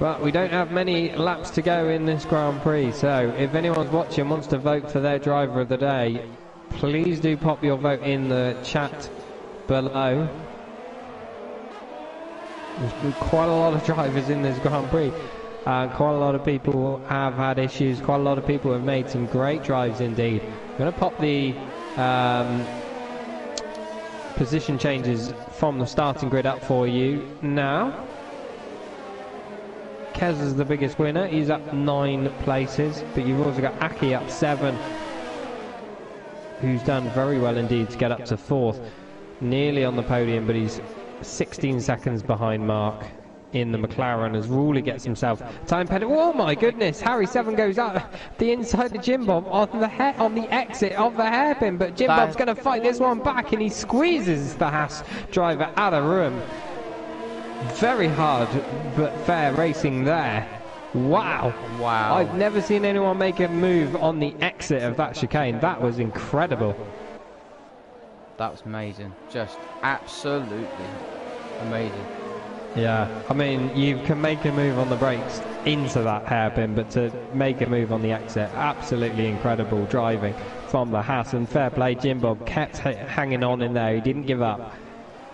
But we don't have many laps to go in this Grand Prix, so if anyone's watching wants to vote for their driver of the day, please do pop your vote in the chat below. There's been quite a lot of drivers in this Grand Prix. Quite a lot of people have had issues. Quite a lot of people have made some great drives indeed. I'm going to pop the position changes from the starting grid up for you now. Kez is the biggest winner. He's up 9 places, but you've also got Aki up 7, who's done very well indeed to get up to 4th. Nearly on the podium, but he's 16 seconds behind Mark in the McLaren as Ruley gets himself time penalty. Oh my goodness, Harry 7 goes up the inside of Jim Bob on the exit of the hairpin, but Jim Bob's going to fight this one back and he squeezes the Haas driver out of room. Very hard but fair racing there. Wow. I've never seen anyone make a move on the exit of that chicane. That was incredible. That was amazing. Just absolutely amazing. Yeah, I mean, you can make a move on the brakes into that hairpin, but to make a move on the exit, absolutely incredible driving from the Haas. And fair play, Jim Bob kept hanging on in there. He didn't give up.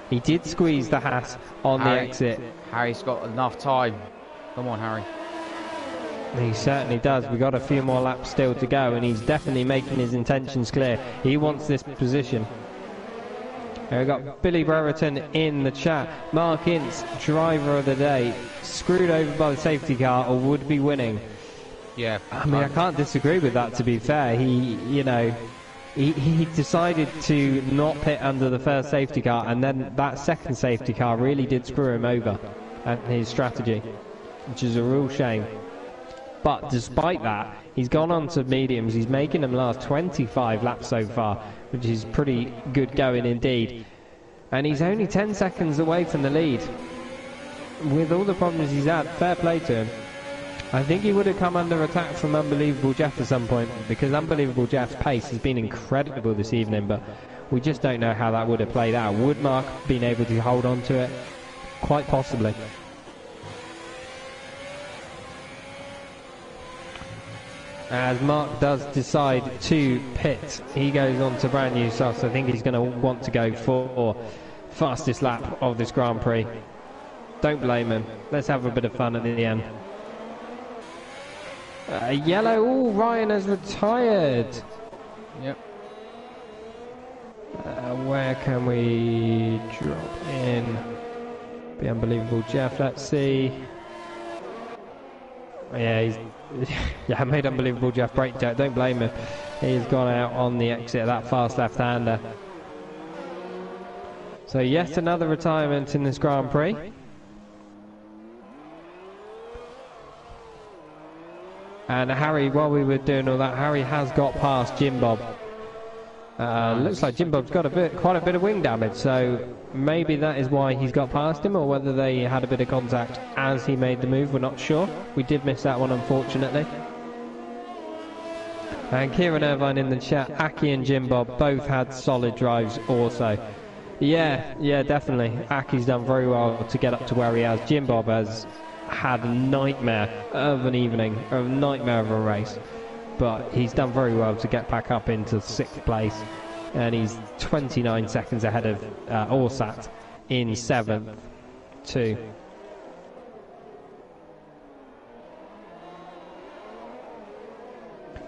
He did squeeze the Haas on the exit. Harry's got enough time. Come on, Harry. He certainly does. We've got a few more laps still to go, and he's definitely making his intentions clear. He wants this position. We've got Billy Brereton in the chat. Mark Ince, driver of the day, screwed over by the safety car or would be winning. Yeah. I mean, I can't disagree with that, to be fair. He decided to not pit under the first safety car, and then that second safety car really did screw him over and his strategy, which is a real shame. But despite that, he's gone on to mediums. He's making them last 25 laps so far, which is pretty good going indeed. And he's only 10 seconds away from the lead. With all the problems he's had, fair play to him. I think he would have come under attack from Unbelievable Jeff at some point, because Unbelievable Jeff's pace has been incredible this evening, but we just don't know how that would have played out. Would Mark have been able to hold on to it? Quite possibly. As Mark does decide to pit, he goes on to brand new softs. I think he's going to want to go for fastest lap of this Grand Prix. Don't blame him. Let's have a bit of fun at the end. Yellow. Oh, Ryan has retired. Yep. Where can we drop in? Be Unbelievable Jeff. Let's see. Yeah, I made Unbelievable Jeff break. Don't blame him. He's gone out on the exit of that fast left-hander. So yet another retirement in this Grand Prix. And Harry, while we were doing all that, Harry has got past Jim Bob. Looks like Jim Bob's got quite a bit of wing damage, so maybe that is why he's got past him, or whether they had a bit of contact as he made the move, we're not sure. We did miss that one, unfortunately. And Kieran Irvine in the chat, Aki and Jim Bob both had solid drives also. Yeah, definitely. Aki's done very well to get up to where he has. Jim Bob has had a nightmare of an evening, a nightmare of a race. But he's done very well to get back up into 6th place, and he's 29 seconds ahead of Orsat in 7th too.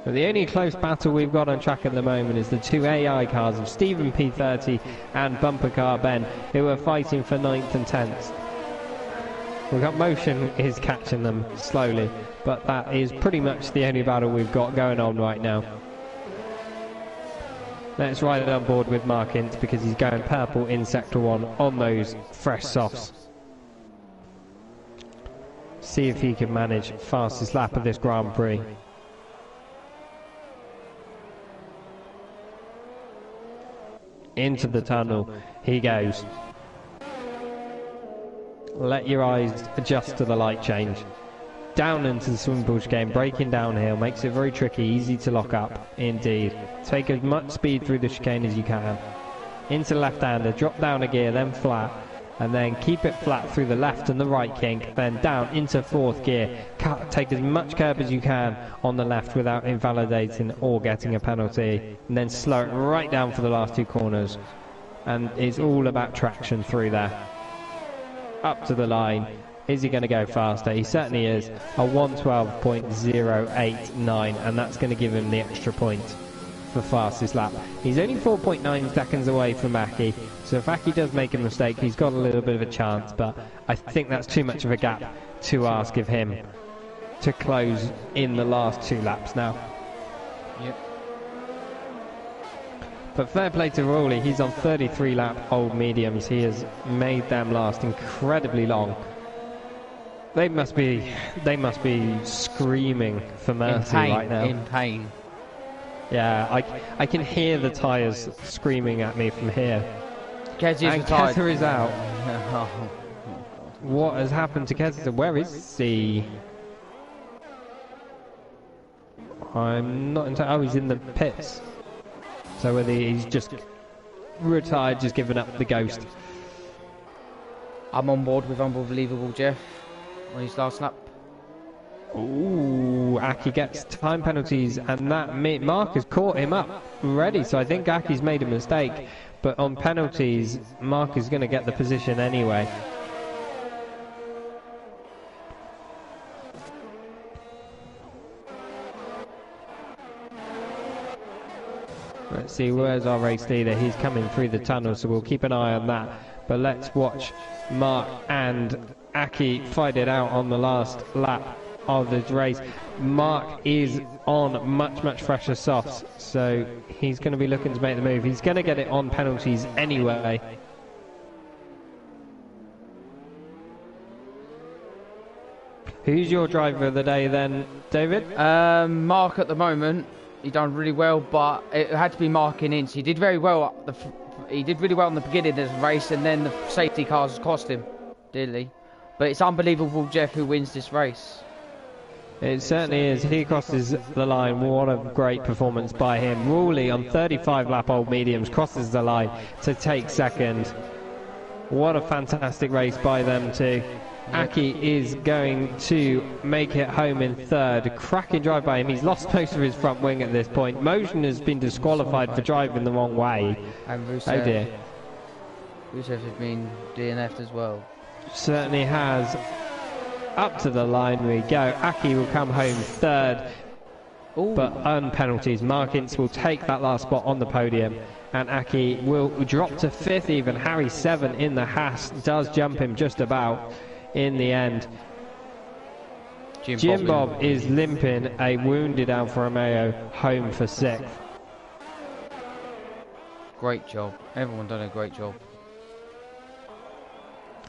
But the only close battle we've got on track at the moment is the 2 AI cars of Stephen P30 and Bumper Car Ben, who are fighting for 9th and 10th. We've got Motion is catching them slowly, but that is pretty much the only battle we've got going on right now. Let's ride it on board with Mark Ince because he's going purple in Sector 1 on those fresh softs. See if he can manage fastest lap of this Grand Prix. Into the tunnel he goes. Let your eyes adjust to the light change. Down into the swimming pool chicane, braking downhill, makes it very tricky, easy to lock up, indeed. Take as much speed through the chicane as you can. Into the left-hander, drop down a gear, then flat. and then keep it flat through the left and the right kink, then down into 4th gear. Take as much curb as you can on the left without invalidating or getting a penalty, and then slow it right down for the last 2 corners. And it's all about traction through there. Up to the line. Is he going to go faster? He certainly is. A 1:12.089, and that's going to give him the extra point for fastest lap. He's only 4.9 seconds away from Aki, so if Aki does make a mistake, he's got a little bit of a chance, but I think that's too much of a gap to ask of him to close in the last 2 laps now. Yep. But fair play to Rawley. He's on 33 lap old mediums. He has made them last incredibly long. They must be screaming for mercy right now. In pain. Yeah, I can hear the tyres screaming at me from here. Keza is out. What has happened to Keza? Where is he? I'm not entirely. Oh, he's in the pits. So whether he's just retired, just given up the ghost. I'm on board with Unbelievable Jeff on his last lap. Ooh, Aki gets time penalties, and that Mark has caught him up already, so I think Aki's made a mistake, but on penalties Mark is going to get the position anyway. Let's see, where's our race leader? He's coming through the tunnel, so we'll keep an eye on that, but let's watch Mark and Aki fight it out on the last lap of this race. Mark is on much fresher softs, so he's going to be looking to make the move. He's going to get it on penalties anyway. Who's your driver of the day then, David? Mark at the moment. He done really well, but it had to be Mark in Ince. He did very well. He did really well in the beginning of the race, and then the safety cars cost him dearly. But it's Unbelievable Jeff who wins this race. It certainly is. He crosses the line. What a great performance by him. Rawley on 35 lap old mediums crosses the line to take second. What a fantastic race by them too. Aki is going to make it home in 3rd. Cracking drive by him. He's lost most of his front wing at this point. Motion has been disqualified for driving the wrong way. And Rusev, oh dear. Rusev has been DNF'd as well. Certainly has. Up to the line we go. Aki will come home 3rd. Ooh. But earn penalties. Mark Ince will take that last spot on the podium, and Aki will drop to 5th even. Harry 7 in the Haas does jump him just about in the end. Jim Bob is limping, a wounded Alfa Romeo, home for 6th. Great job. Everyone done a great job.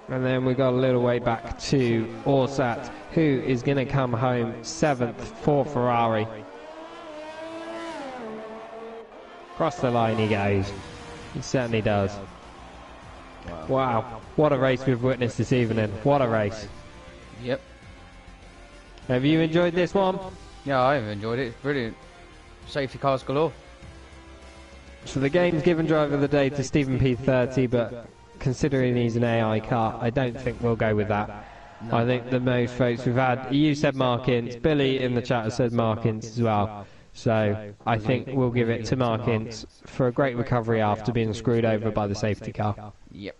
And then we got a little way back to Orsat, who is going to come home 7th for Ferrari. Across the line he goes. He certainly does. Wow, what a race we've witnessed this evening. What a race. Yep. Have you enjoyed this one? Yeah, I've enjoyed it. It's brilliant. Safety cars galore. So the game's given driver of the day to Stephen P30, but considering he's an AI car, I don't think we'll go with that. No. I think the most votes we've had, you said Mark Ince, Billy in the chat has said Mark Ince as well. So I think we'll give it to Mark Ince for a great recovery after being screwed over by the safety car. Yep.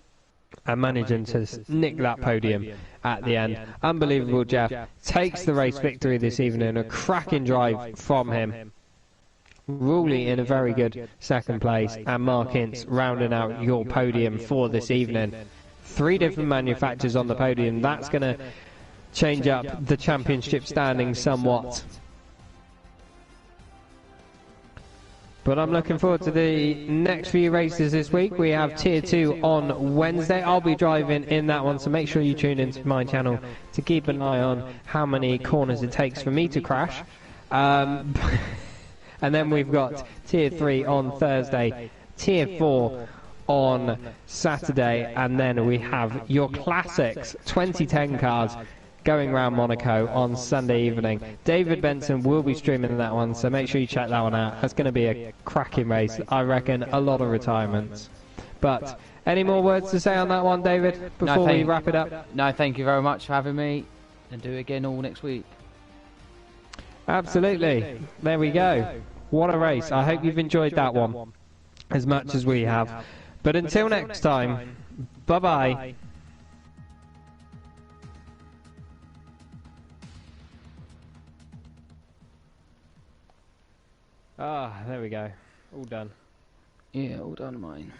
And managing to nick that podium at the end. Unbelievable Jeff takes the race victory this evening. A cracking drive from him. Rawley in a very good 2nd place, and Mark Ince rounding out your podium for this evening. 3 different manufacturers on the podium. That's going to change up the championship standings somewhat. But I'm looking forward to the next few races this week. We have Tier 2 on Wednesday. I'll be driving in that one, so make sure you tune into my channel to keep an eye on how many corners it takes for me to crash. And then we've got Tier 3 on Thursday, Tier 4 on Saturday, and then we have your classics 2010 cars going around Monaco on Sunday evening. David Benson will be streaming that one, so make sure you check that one out. That's going to be a cracking race. I reckon a lot of retirements. But Any more words to say on that one, David, before we wrap it up? No, thank you very much for having me, and do it again all next week. Absolutely. There we go. What a race. I hope you've enjoyed that one as much as we have. But until next time, bye-bye. Ah, there we go. All done. Yeah, all done, mate.